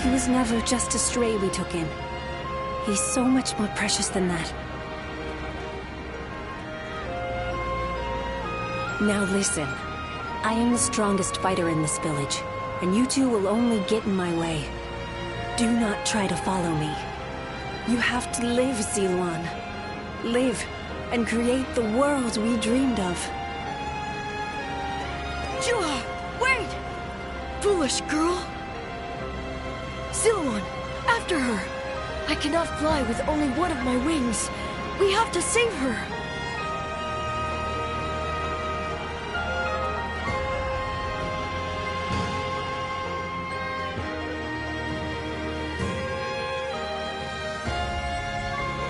He was never just a stray we took in. He's so much more precious than that. Now listen. I am the strongest fighter in this village, and you two will only get in my way. Do not try to follow me. You have to live, Ziluan. Live, and create the world we dreamed of. Juha, wait! Foolish girl! Ziluan, after her! I cannot fly with only one of my wings. We have to save her!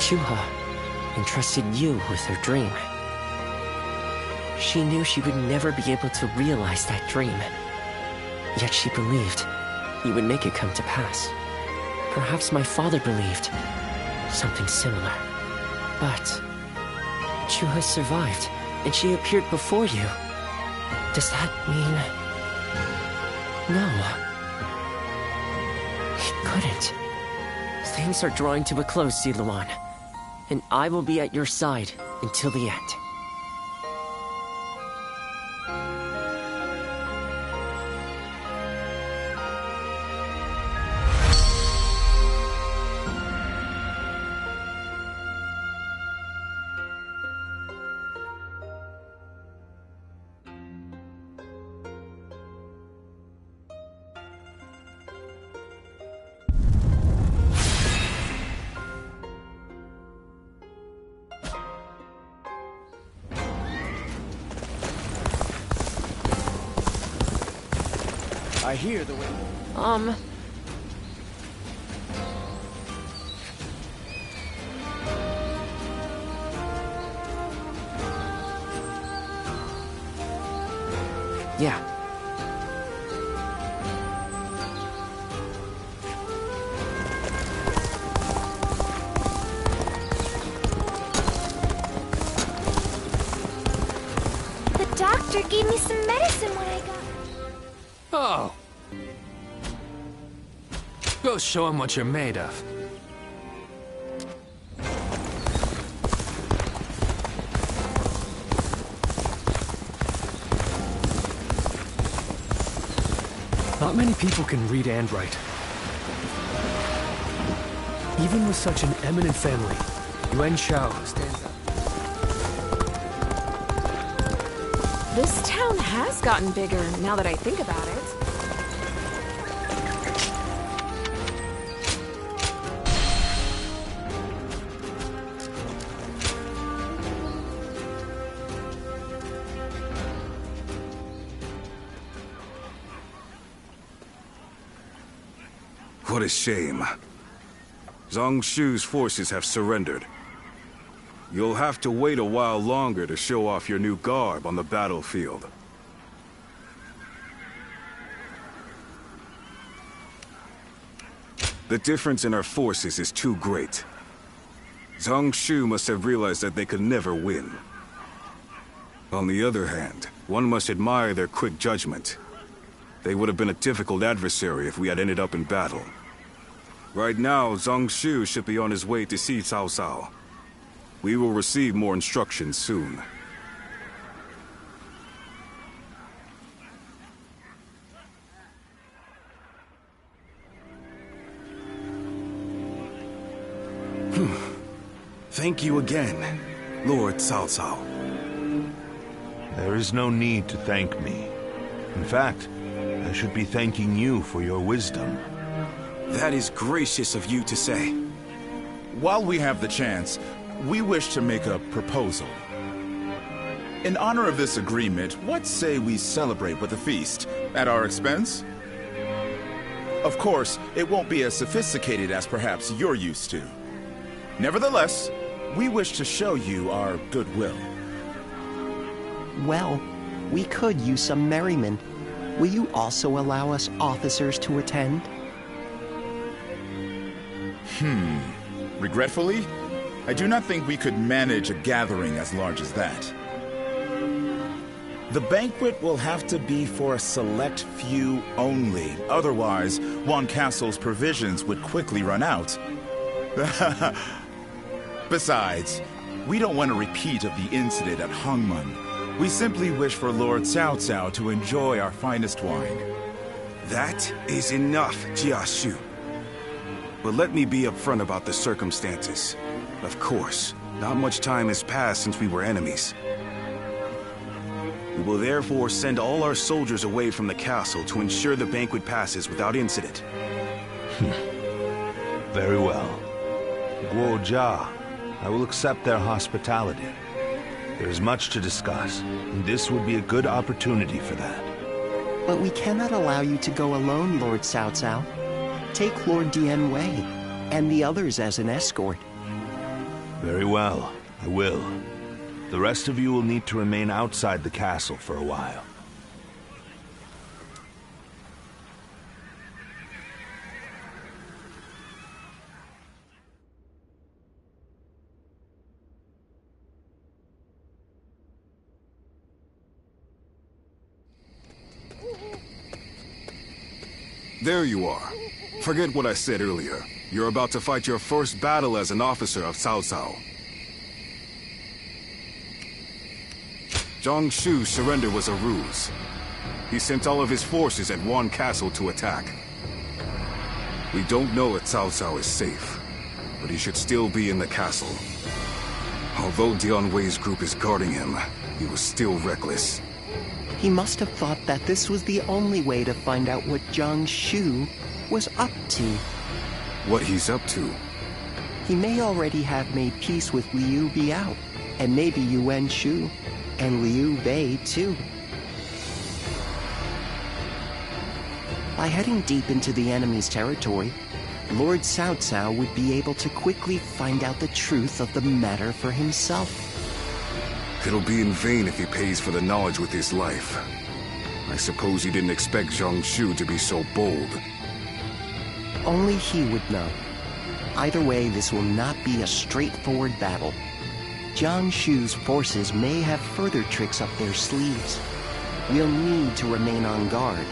Juha entrusted you with her dream. She knew she would never be able to realize that dream. Yet she believed you would make it come to pass. Perhaps my father believed something similar. But Juha survived, and she appeared before you. Does that mean... No. It couldn't. Things are drawing to a close, Ziluan. And I will be at your side until the end. I hear the wind. Yeah. The doctor gave me some medicine when I got... Oh. Go show him what you're made of. Not many people can read and write. Even with such an eminent family, Yuan Shao stands out. This town has gotten bigger now that I think about it. What a shame. Zhang Xiu's forces have surrendered. You'll have to wait a while longer to show off your new garb on the battlefield. The difference in our forces is too great. Zhang Xiu must have realized that they could never win. On the other hand, one must admire their quick judgment. They would have been a difficult adversary if we had ended up in battle. Right now, Zhang Xiu should be on his way to see Cao Cao. We will receive more instructions soon. Thank you again, Lord Cao Cao. There is no need to thank me. In fact, I should be thanking you for your wisdom. That is gracious of you to say. While we have the chance, we wish to make a proposal. In honor of this agreement, what say we celebrate with a feast at our expense? Of course, it won't be as sophisticated as perhaps you're used to. Nevertheless, we wish to show you our goodwill. Well, we could use some merriment. Will you also allow us officers to attend? Regretfully, I do not think we could manage a gathering as large as that. The banquet will have to be for a select few only. Otherwise, Wan Castle's provisions would quickly run out. Besides, we don't want a repeat of the incident at Hongmen. We simply wish for Lord Cao Cao to enjoy our finest wine. That is enough, Cao Xiu. But let me be upfront about the circumstances. Of course, not much time has passed since we were enemies. We will therefore send all our soldiers away from the castle to ensure the banquet passes without incident. Very well. Guo Jia, I will accept their hospitality. There is much to discuss, and this would be a good opportunity for that. But we cannot allow you to go alone, Lord Cao Cao. Take Lord Dian Wei and the others as an escort. Very well, I will. The rest of you will need to remain outside the castle for a while. There you are. Forget what I said earlier. You're about to fight your first battle as an officer of Cao Cao. Zhang Xiu's surrender was a ruse. He sent all of his forces at Wan Castle to attack. We don't know if Cao Cao is safe, but he should still be in the castle. Although Dian Wei's group is guarding him, he was still reckless. He must have thought that this was the only way to find out what Zhang Xiu was up to. What he's up to? He may already have made peace with Liu Biao, and maybe Yuan Shu, and Liu Bei too. By heading deep into the enemy's territory, Lord Cao Cao would be able to quickly find out the truth of the matter for himself. It'll be in vain if he pays for the knowledge with his life. I suppose he didn't expect Zhang Xiu to be so bold. Only he would know. Either way, this will not be a straightforward battle. Zhang Xiu's forces may have further tricks up their sleeves. We'll need to remain on guard.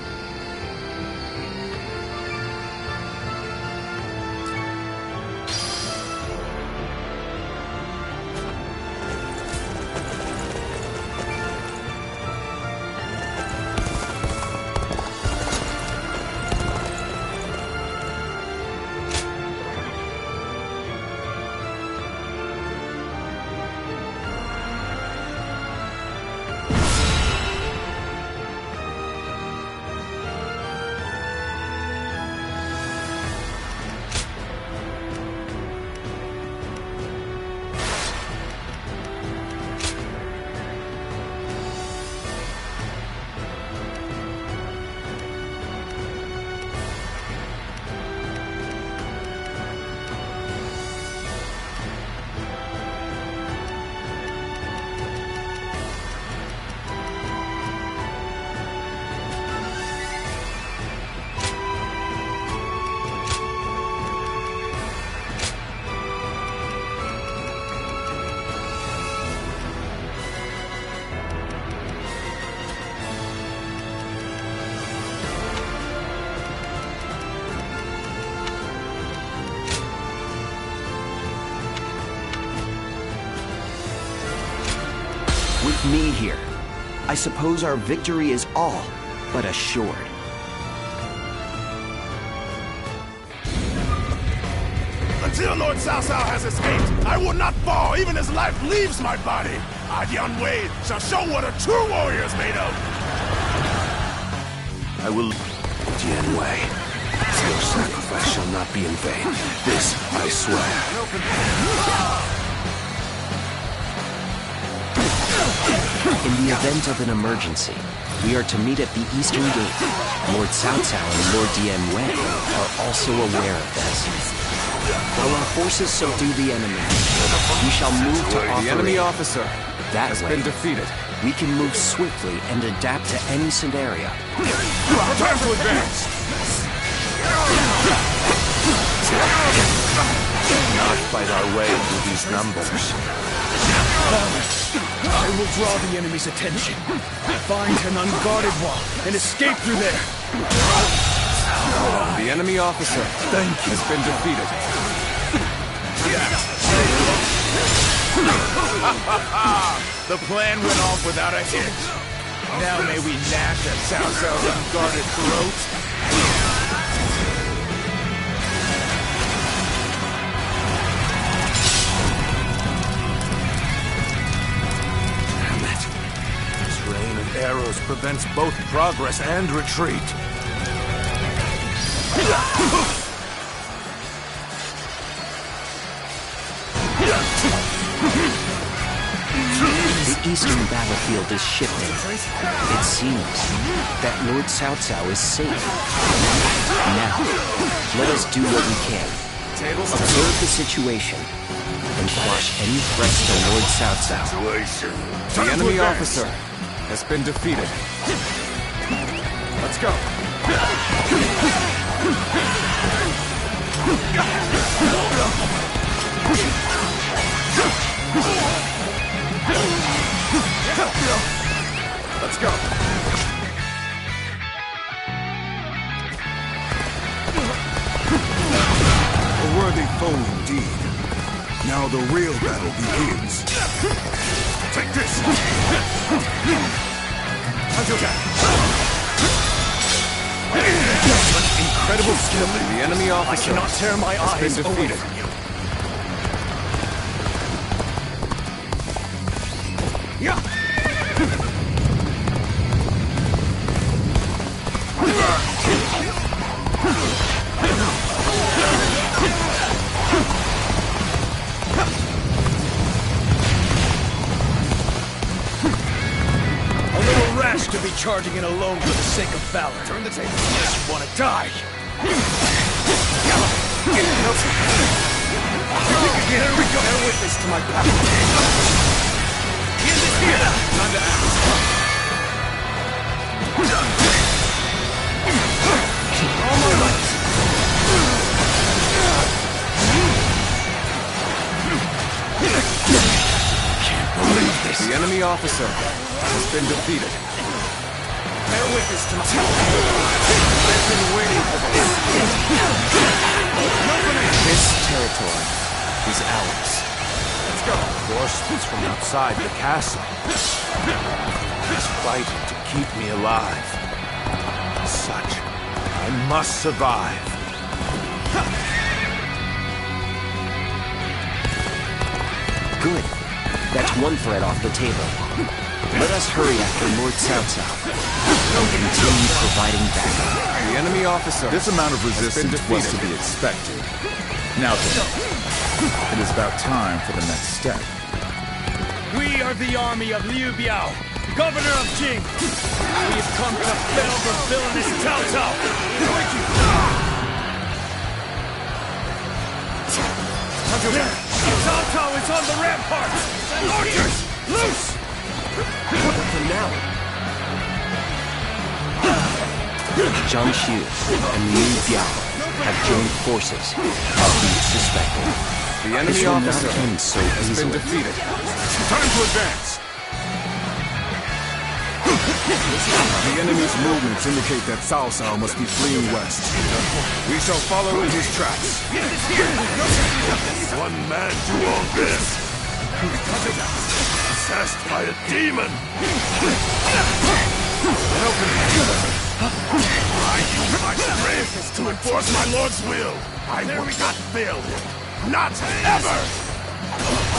I suppose our victory is all but assured. Until Lord Cao Cao has escaped, I will not fall even as life leaves my body. Yan Wei shall show what a true warrior is made of. I will... Yan Wei, your sacrifice shall not be in vain. This I swear. In the event of an emergency, we are to meet at the Eastern Gate. Lord Cao Cao and Lord Yan Wei are also aware of this. While our forces subdue the enemy, we shall move to operate. The enemy officer has been defeated. We can move swiftly and adapt to any scenario. Prepare to advance! Not fight our way through these numbers. I will draw the enemy's attention. Find an unguarded wall and escape through there. The enemy officer has been defeated. The plan went off without a hitch. Now may we gnash at Cao Cao's unguarded throat. Damn it. This rain of arrows prevents both progress and retreat. The eastern battlefield is shifting. It seems that Lord Cao Cao is safe. Now, let us do what we can. Observe the situation and quash any threats to Lord Cao Cao. The enemy officer has been defeated. Let's go. Let's go. A worthy foe indeed. Now the real battle begins. Take this! Incredible skill. The enemy officer I cannot tear my eyes been away defeated. from you. A little rash to be charging in alone for the sake of valor. Turn the table. Unless you want to die. Here we go. Bear witness to my power. End it here. Time to act. All my life. Can't believe this. The enemy officer has been defeated. Bear witness to my power. I've been waiting for this. This territory is ours. Let's go. Reinforcements from outside the castle. He's fighting to keep me alive. As such, I must survive. Good. That's one threat off the table. Let us hurry after Lord Cao Cao and continue providing backup. The enemy officer. This amount of resistance was to be expected. Now then, it is about time for the next step. We are the army of Liu Biao, governor of Jing. We have come to fell the villainous Cao Cao. Cao Cao is on the ramparts! Archers, loose! What for now? Zhang Xiu and Liu Biao have joined forces, as we suspected. The enemy officer has been defeated. Time to advance! The enemy's movements indicate that Cao Cao must be fleeing west. We shall follow in his tracks. One man do all this. Possessed by a demon! I use my strength to enforce my lord's will. I will not fail him. Not ever!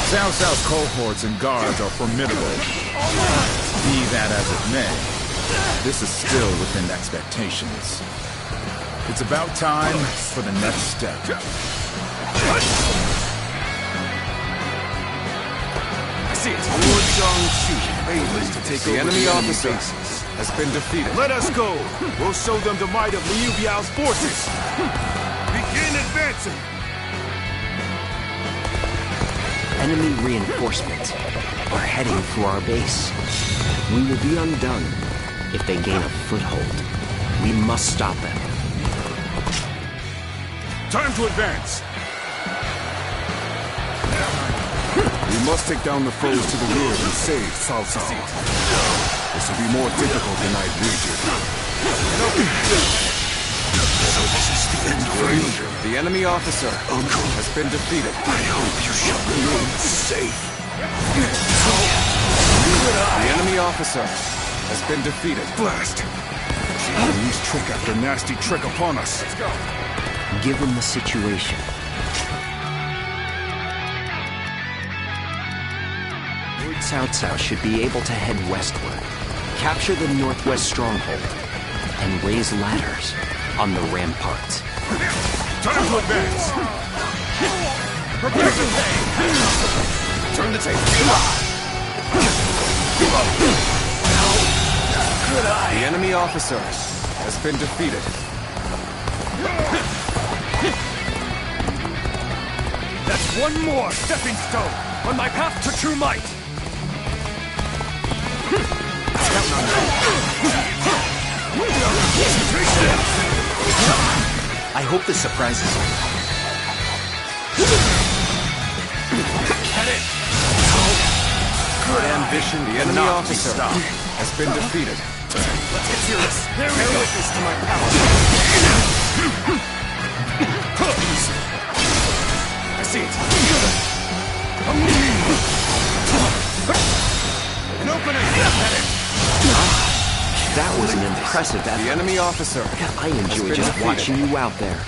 Cao Cao's cohorts and guards are formidable. Be that as it may, this is still within expectations. It's about time for the next step. I see it. Lord Zhang Xiu favors to take The enemy officer has been defeated. Let us go. We'll show them the might of Liu Biao's forces. Begin advancing. Enemy reinforcements are heading for our base. We will be undone if they gain a foothold. We must stop them. Time to advance. We must take down the foes to the rear and save Cao Cao. This will be more difficult than I'd wagered. So this is the end for you. The enemy officer has been defeated. I hope you shall remain safe. The enemy officer has been defeated. Blast! Enemy's trick after nasty trick upon us. Let's go. Given the situation, Lord Cao Cao should be able to head westward, capture the northwest stronghold, and raise ladders on the ramparts. Time to advance. Prepare to pay. Turn the table. The enemy officer has been defeated. That's one more stepping stone on my path to true might! I hope this surprises you. Get it! Good ambition, the enemy officer has been defeated. Let's get serious. There we go. Witness to my power. I see it. An opening! That was an impressive effort. The enemy officer. I enjoy just watching you out there.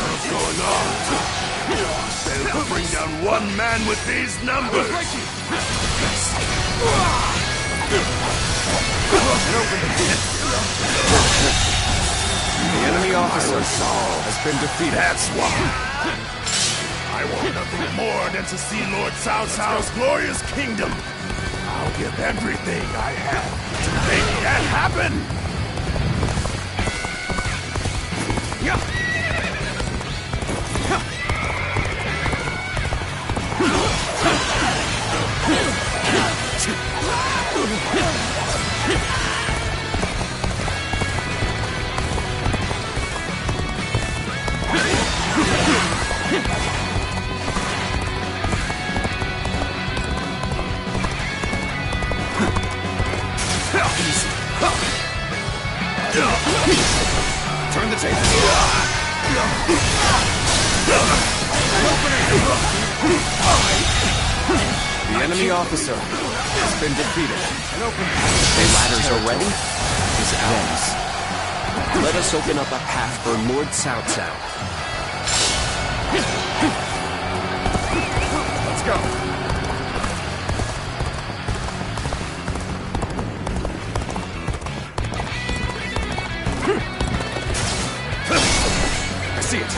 What's going on? Failed to bring down one man with these numbers. The enemy officer has been defeated. That's why. I want nothing more than to see Lord Cao Cao's glorious kingdom. I'll give everything I have to make that happen. Turn the table. The enemy officer has been defeated. The ladders are ready? Is ours. Let us open up a path for Lord Cao Cao. Let's go. I see it.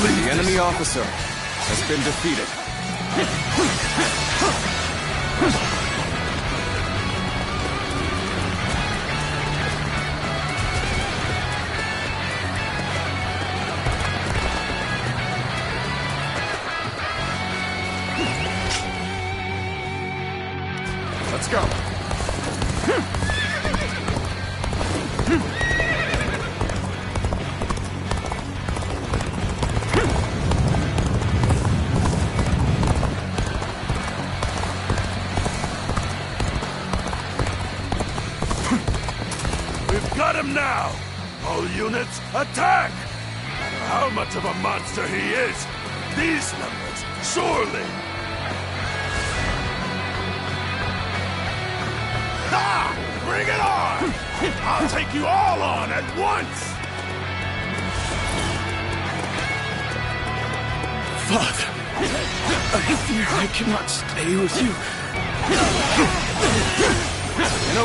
The enemy officer has been defeated. Let's go. him now! All units, attack! No matter how much of a monster he is, these numbers, surely! Ha! Bring it on! I'll take you all on at once! Father, I fear I cannot stay with you.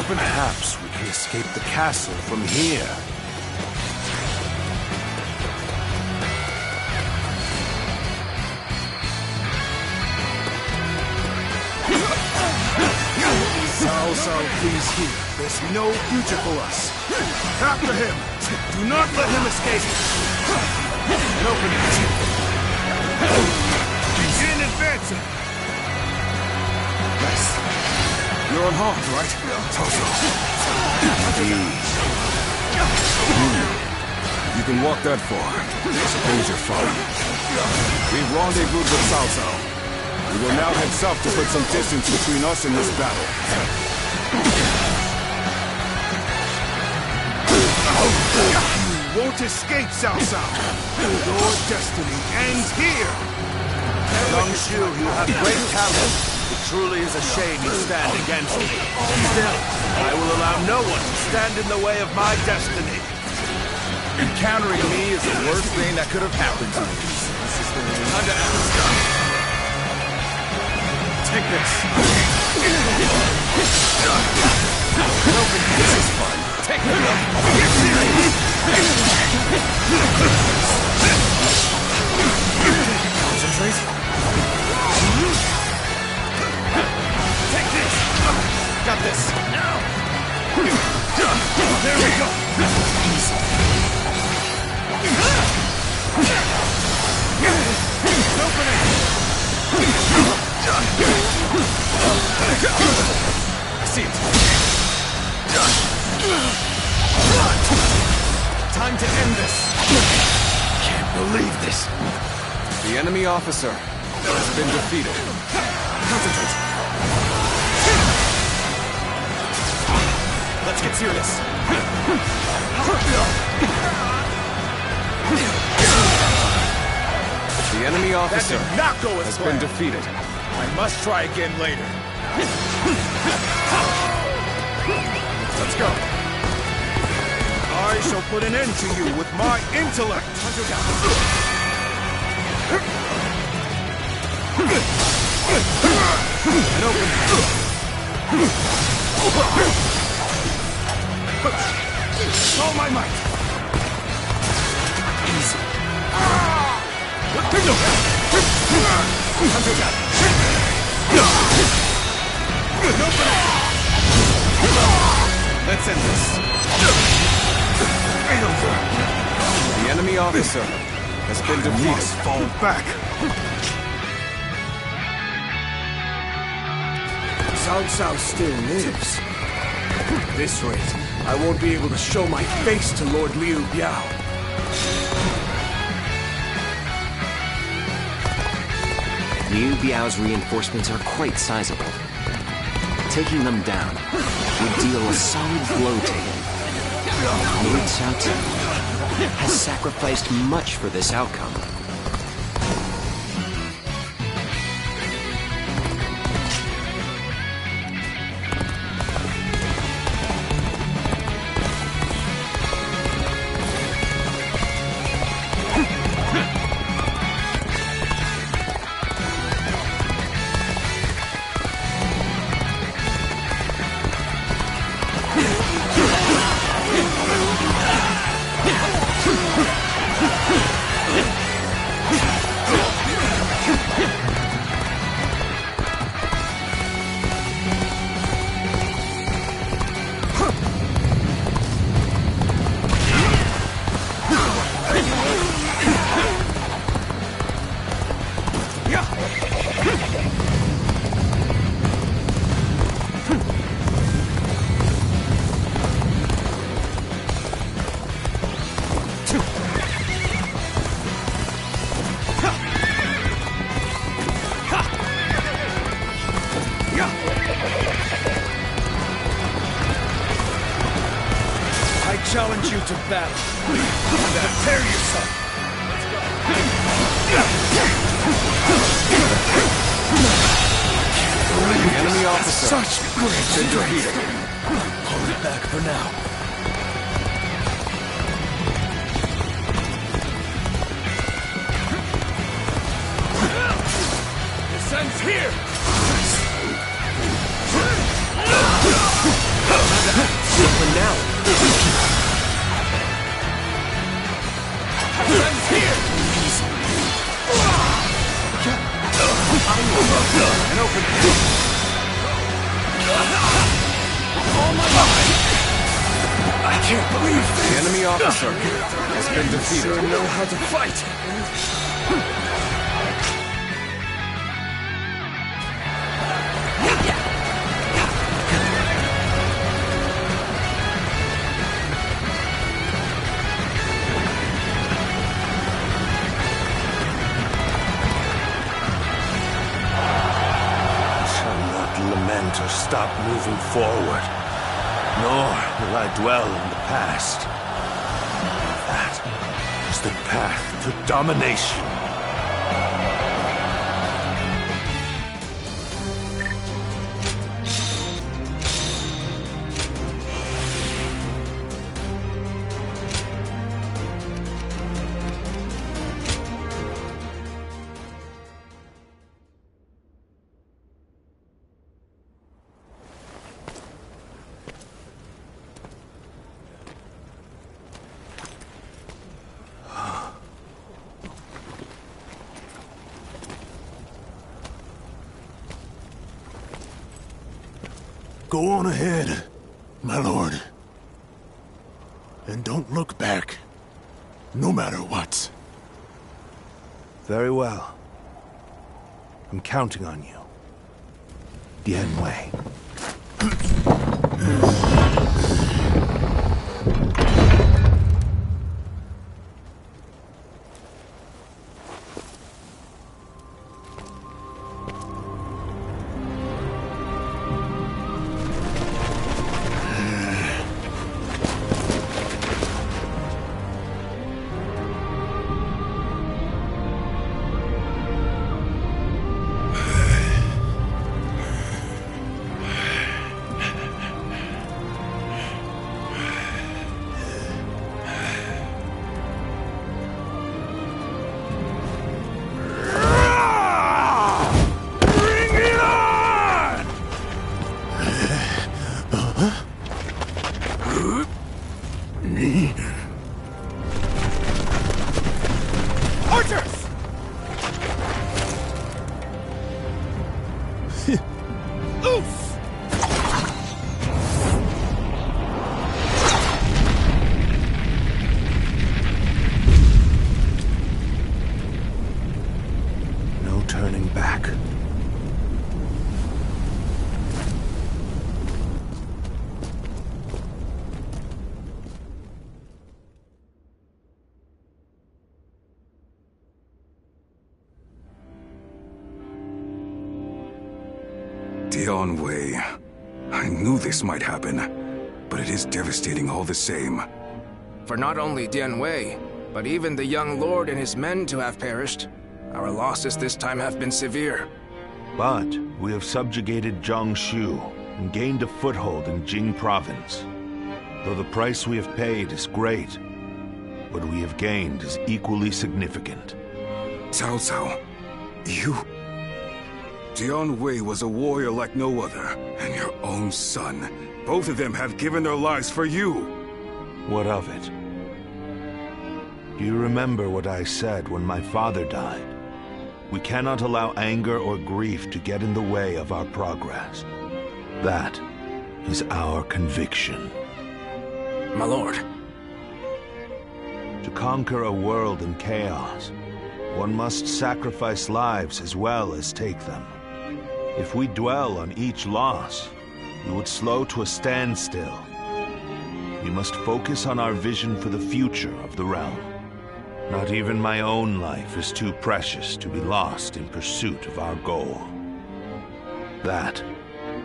Perhaps we can escape the castle from here. Cao Cao, please hear. There's no future for us. After him! Do not let him escape! And open it. Begin advancing! Nice. You're unharmed, right? You can walk that far. I suppose you're fine. We've rendezvoused with Cao Cao. We will now head south to put some distance between us and this battle. You won't escape, Cao Cao. Your destiny ends here. Zhang Xiu, you have great talent. It truly is a shame you stand against me. Still, I will allow no one to stand in the way of my destiny. Encountering me is the worst thing that could have happened to me. Time to act. Take this. This is fun. Take it. Concentrate. Take this. Got this. Now. There we go. Easy. Open it. I see it. Time to end this. Can't believe this. The enemy officer has been defeated. Concentrate. Let's get serious. The enemy officer That did not go as has been planned. defeated. I must try again later. Let's go. I shall put an end to you with my intellect. And open. All my might. Easy. Let's end this. The enemy officer has been defeated. Fall back. Cao Cao still lives. At this rate, I won't be able to show my face to Lord Liu Biao. Liu Biao's reinforcements are quite sizable. Taking them down would deal a solid blow to him. Lord Cao Cao has sacrificed much for this outcome. challenge you to battle. Prepare yourself. The enemy officer. Such great defeated. Hold it back for now. This ends here. For now. This ends here. An open all my life. I can't believe this. The enemy officer has been defeated. You sure know how to fight. To stop moving forward, nor will I dwell in the past. That is the path to domination. Go on ahead, my lord. And don't look back, no matter what. Very well. I'm counting on you. Dian Wei. Dian Wei. I knew this might happen, but it is devastating all the same. For not only Dian Wei, but even the young lord and his men to have perished, our losses this time have been severe. But we have subjugated Zhang Xiu and gained a foothold in Jing province. Though the price we have paid is great, what we have gained is equally significant. Cao Cao, you... Dian Wei was a warrior like no other, and your own son. Both of them have given their lives for you. What of it? Do you remember what I said when my father died? We cannot allow anger or grief to get in the way of our progress. That is our conviction. My lord. To conquer a world in chaos, one must sacrifice lives as well as take them. If we dwell on each loss, we would slow to a standstill. We must focus on our vision for the future of the realm. Not even my own life is too precious to be lost in pursuit of our goal. That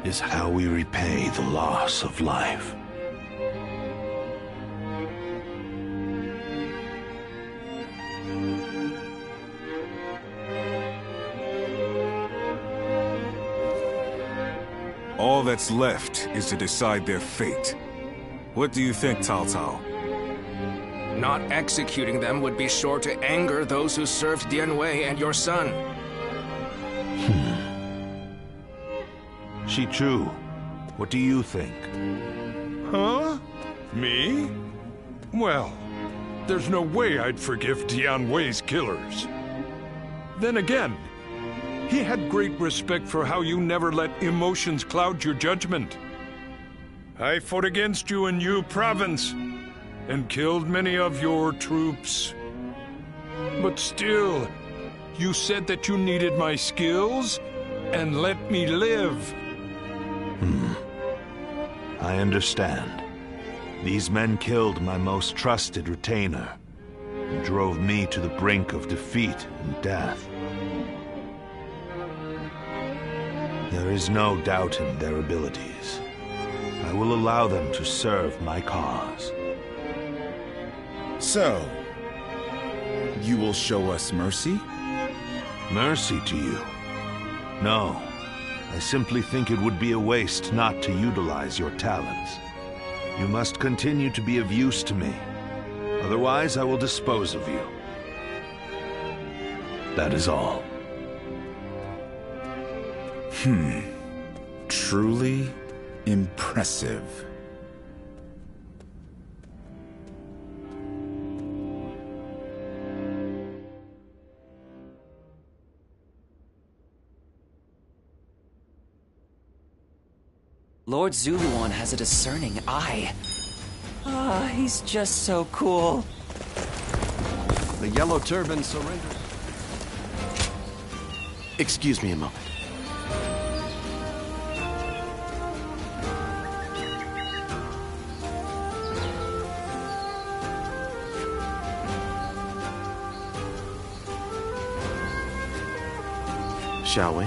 is how we repay the loss of life. All that's left is to decide their fate. What do you think, Cao Cao? Not executing them would be sure to anger those who served Dian Wei and your son. Xichu, what do you think? Huh? Me? Well, there's no way I'd forgive Dian Wei's killers. Then again, he had great respect for how you never let emotions cloud your judgment. I fought against you in Yu Province, and killed many of your troops. But still, you said that you needed my skills, and let me live. I understand. These men killed my most trusted retainer, and drove me to the brink of defeat and death. There is no doubt in their abilities. I will allow them to serve my cause. So, you will show us mercy? Mercy to you? No. I simply think it would be a waste not to utilize your talents. You must continue to be of use to me. Otherwise, I will dispose of you. That is all. Truly impressive. Lord Zuluan has a discerning eye. Ah, he's just so cool. The Yellow Turban surrendered. Excuse me a moment. Shall we?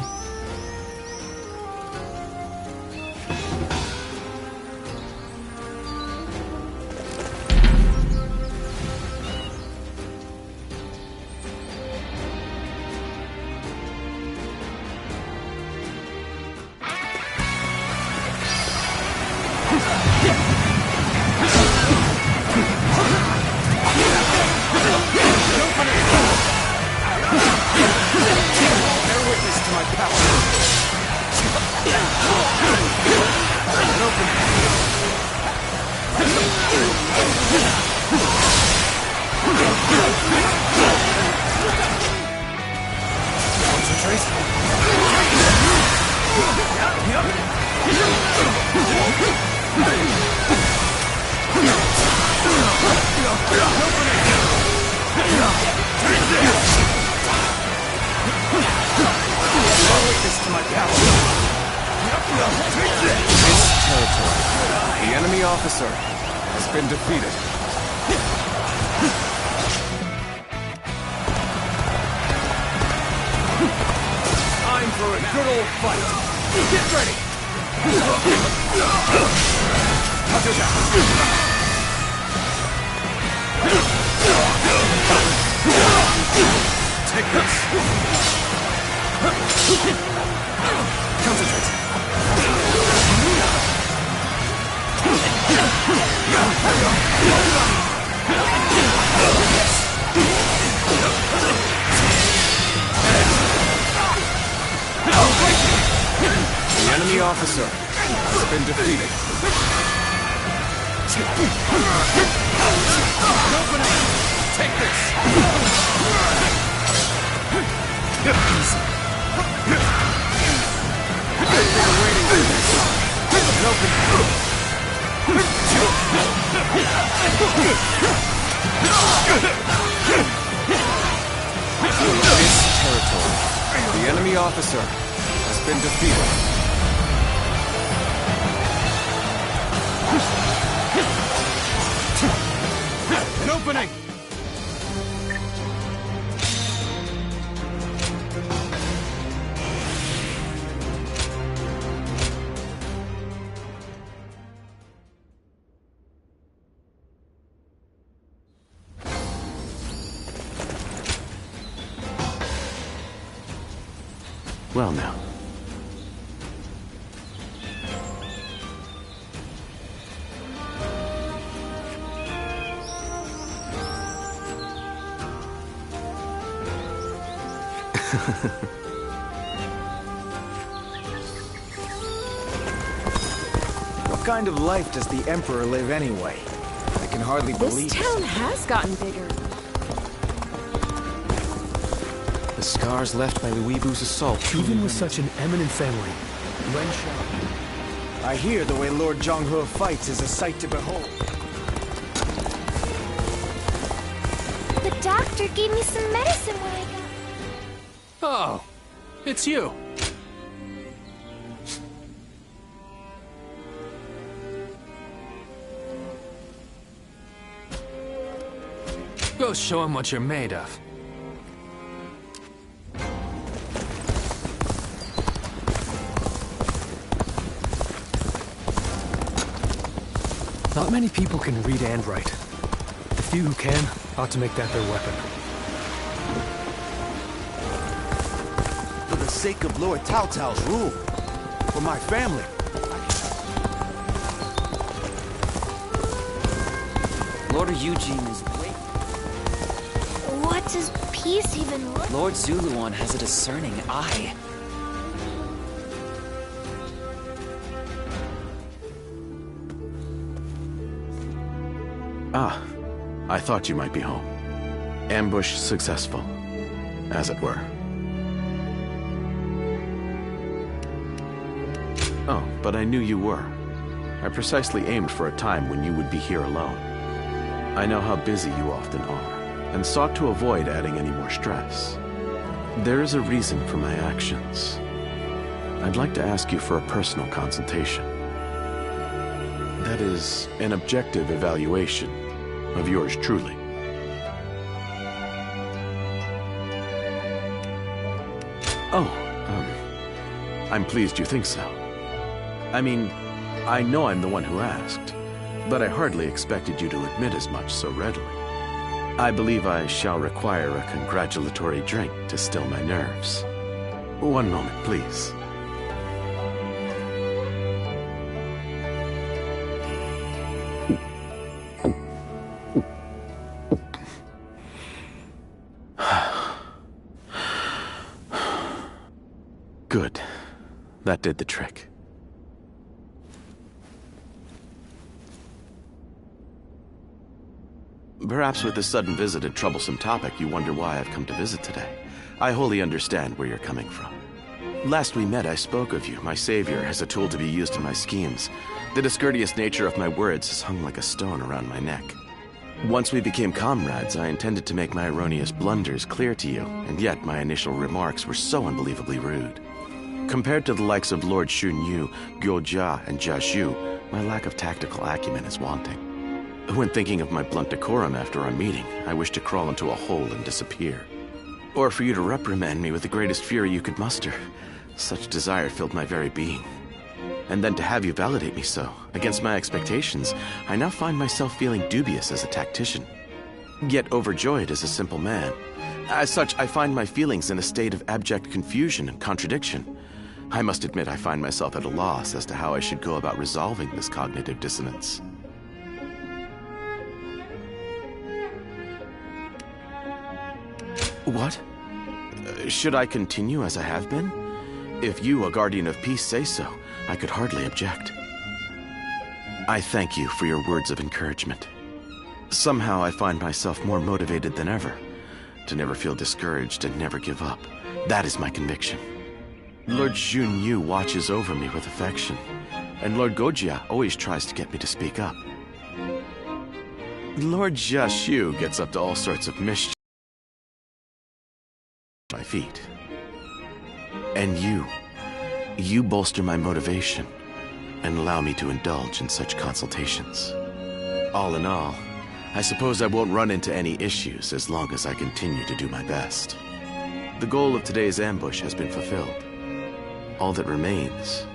The enemy officer has been defeated. Time for a good old fight. Get ready! Take this! Concentrate! The enemy officer has been defeated. Take this! Easy. I've been waiting for this. An open. This territory. The enemy officer has been defeated. An opening! Well now. What kind of life does the Emperor live anyway? I can hardly believe This town has gotten bigger. the scars left by the Weebu's assault. Even with such an eminent family, Wen Shao. I hear the way Lord Zhang Xiu fights is a sight to behold. The doctor gave me some medicine when I got... Oh, it's you. Go show him what you're made of. not many people can read and write. The few who can ought to make that their weapon. For the sake of Lord Cao Cao's rule. For my family. Lord Eugene is waiting. What does peace even look? Lord Zuluan has a discerning eye. Ah, I thought you might be home. Ambush successful, as it were. Oh, but I knew you were. I precisely aimed for a time when you would be here alone. I know how busy you often are, and sought to avoid adding any more stress. There is a reason for my actions. I'd like to ask you for a personal consultation. That is, an objective evaluation of yours truly. Oh, I'm pleased you think so. I mean, I know I'm the one who asked, but I hardly expected you to admit as much so readily. I believe I shall require a congratulatory drink to still my nerves. One moment, please. Good. That did the trick. Perhaps with this sudden visit a troublesome topic, you wonder why I've come to visit today. I wholly understand where you're coming from. Last we met, I spoke of you, my savior, as a tool to be used in my schemes. The discourteous nature of my words has hung like a stone around my neck. Once we became comrades, I intended to make my erroneous blunders clear to you, and yet my initial remarks were so unbelievably rude. Compared to the likes of Lord Xunyu, Cao Cao, and Zhang Xiu, my lack of tactical acumen is wanting. When thinking of my blunt decorum after our meeting, I wish to crawl into a hole and disappear. Or for you to reprimand me with the greatest fury you could muster. Such desire filled my very being. And then to have you validate me so, against my expectations, I now find myself feeling dubious as a tactician. Yet overjoyed as a simple man. As such, I find my feelings in a state of abject confusion and contradiction. I must admit I find myself at a loss as to how I should go about resolving this cognitive dissonance. What? Should I continue as I have been? If you, a guardian of peace, say so, I could hardly object. I thank you for your words of encouragement. Somehow I find myself more motivated than ever, to never feel discouraged and never give up. That is my conviction. Lord Xunyu watches over me with affection, and Lord Cao Cao always tries to get me to speak up. Lord Zhang Xiu gets up to all sorts of mischief at my feet. And you bolster my motivation and allow me to indulge in such consultations. All in all, I suppose I won't run into any issues as long as I continue to do my best. The goal of today's ambush has been fulfilled. All that remains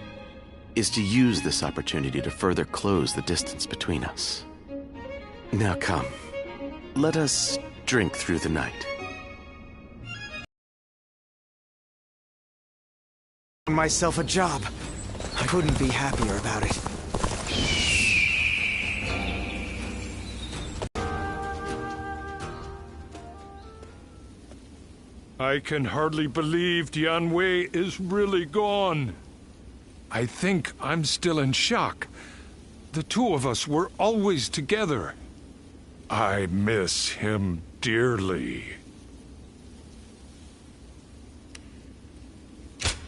is to use this opportunity to further close the distance between us. Now come, let us drink through the night. Myself a job. I couldn't be happier about it. I can hardly believe Dianwei is really gone. I think I'm still in shock. The two of us were always together. I miss him dearly.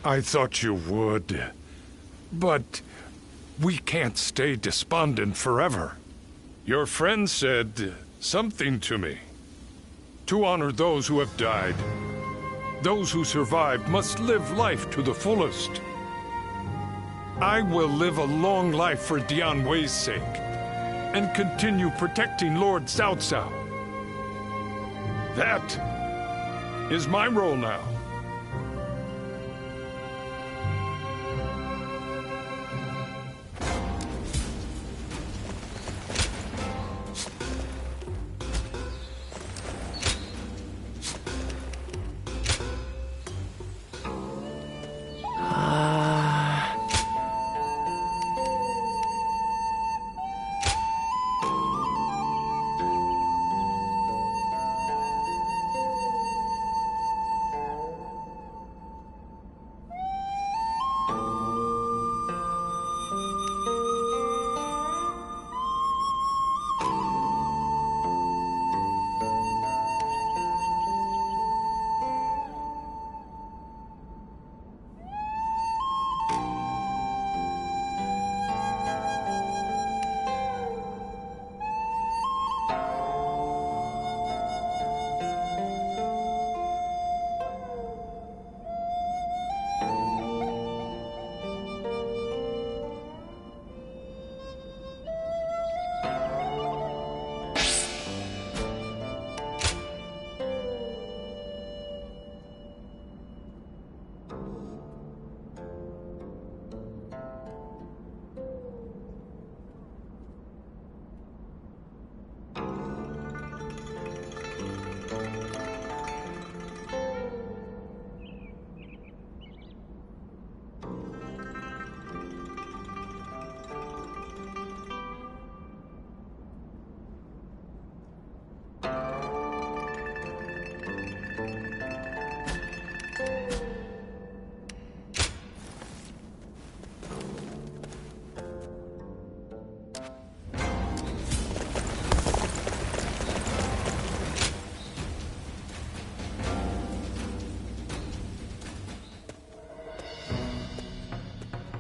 I thought you would. But we can't stay despondent forever. Your friend said something to me. To honor those who have died, those who survived must live life to the fullest. I will live a long life for Dianwei's sake, and continue protecting Lord Cao Cao. That is my role now.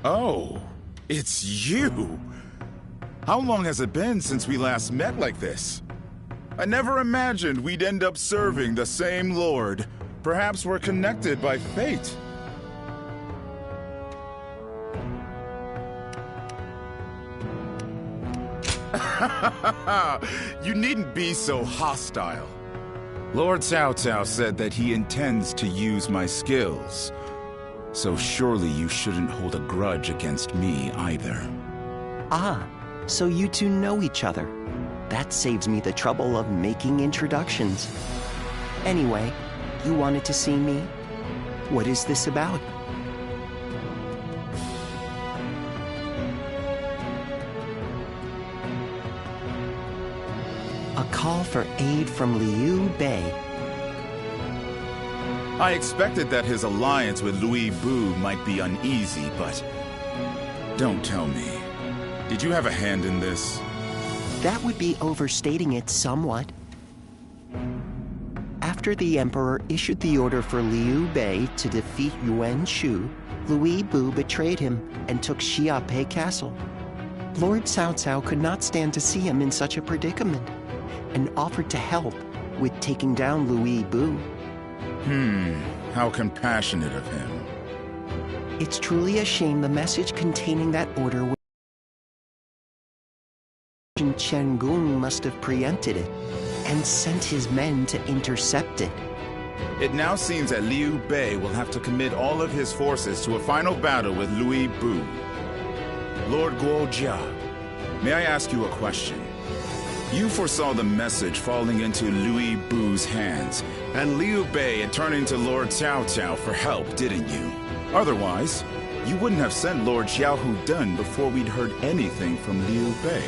Oh, it's you! How long has it been since we last met like this? I never imagined we'd end up serving the same lord. Perhaps we're connected by fate. You needn't be so hostile. Lord Cao Cao said that he intends to use my skills. So surely you shouldn't hold a grudge against me either. Ah, so you two know each other. That saves me the trouble of making introductions. Anyway, you wanted to see me? What is this about? A call for aid from Liu Bei. I expected that his alliance with Louis Bu might be uneasy, but don't tell me. Did you have a hand in this? That would be overstating it somewhat. After the Emperor issued the order for Liu Bei to defeat Yuan Shu, Louis Bu betrayed him and took Xiape Castle. Lord Cao Cao could not stand to see him in such a predicament, and offered to help with taking down Louis Bu. How compassionate of him. It's truly a shame the message containing that order Chen Gung must have preempted it and sent his men to intercept it. It now seems that Liu Bei will have to commit all of his forces to a final battle with Louis Bu. Lord Guojia, may I ask you a question? You foresaw the message falling into Louis Bu's hands, and Liu Bei turning to Lord Cao Cao for help, didn't you? Otherwise, you wouldn't have sent Lord Xiao Hudun before we'd heard anything from Liu Bei.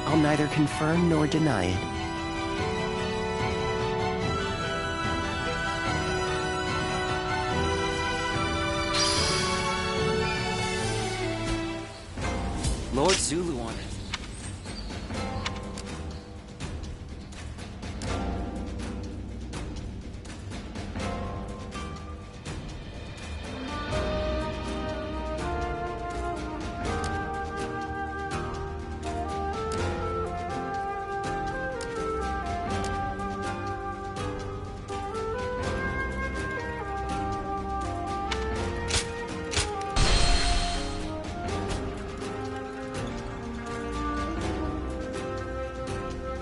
I'll neither confirm nor deny it. Lord Zuluan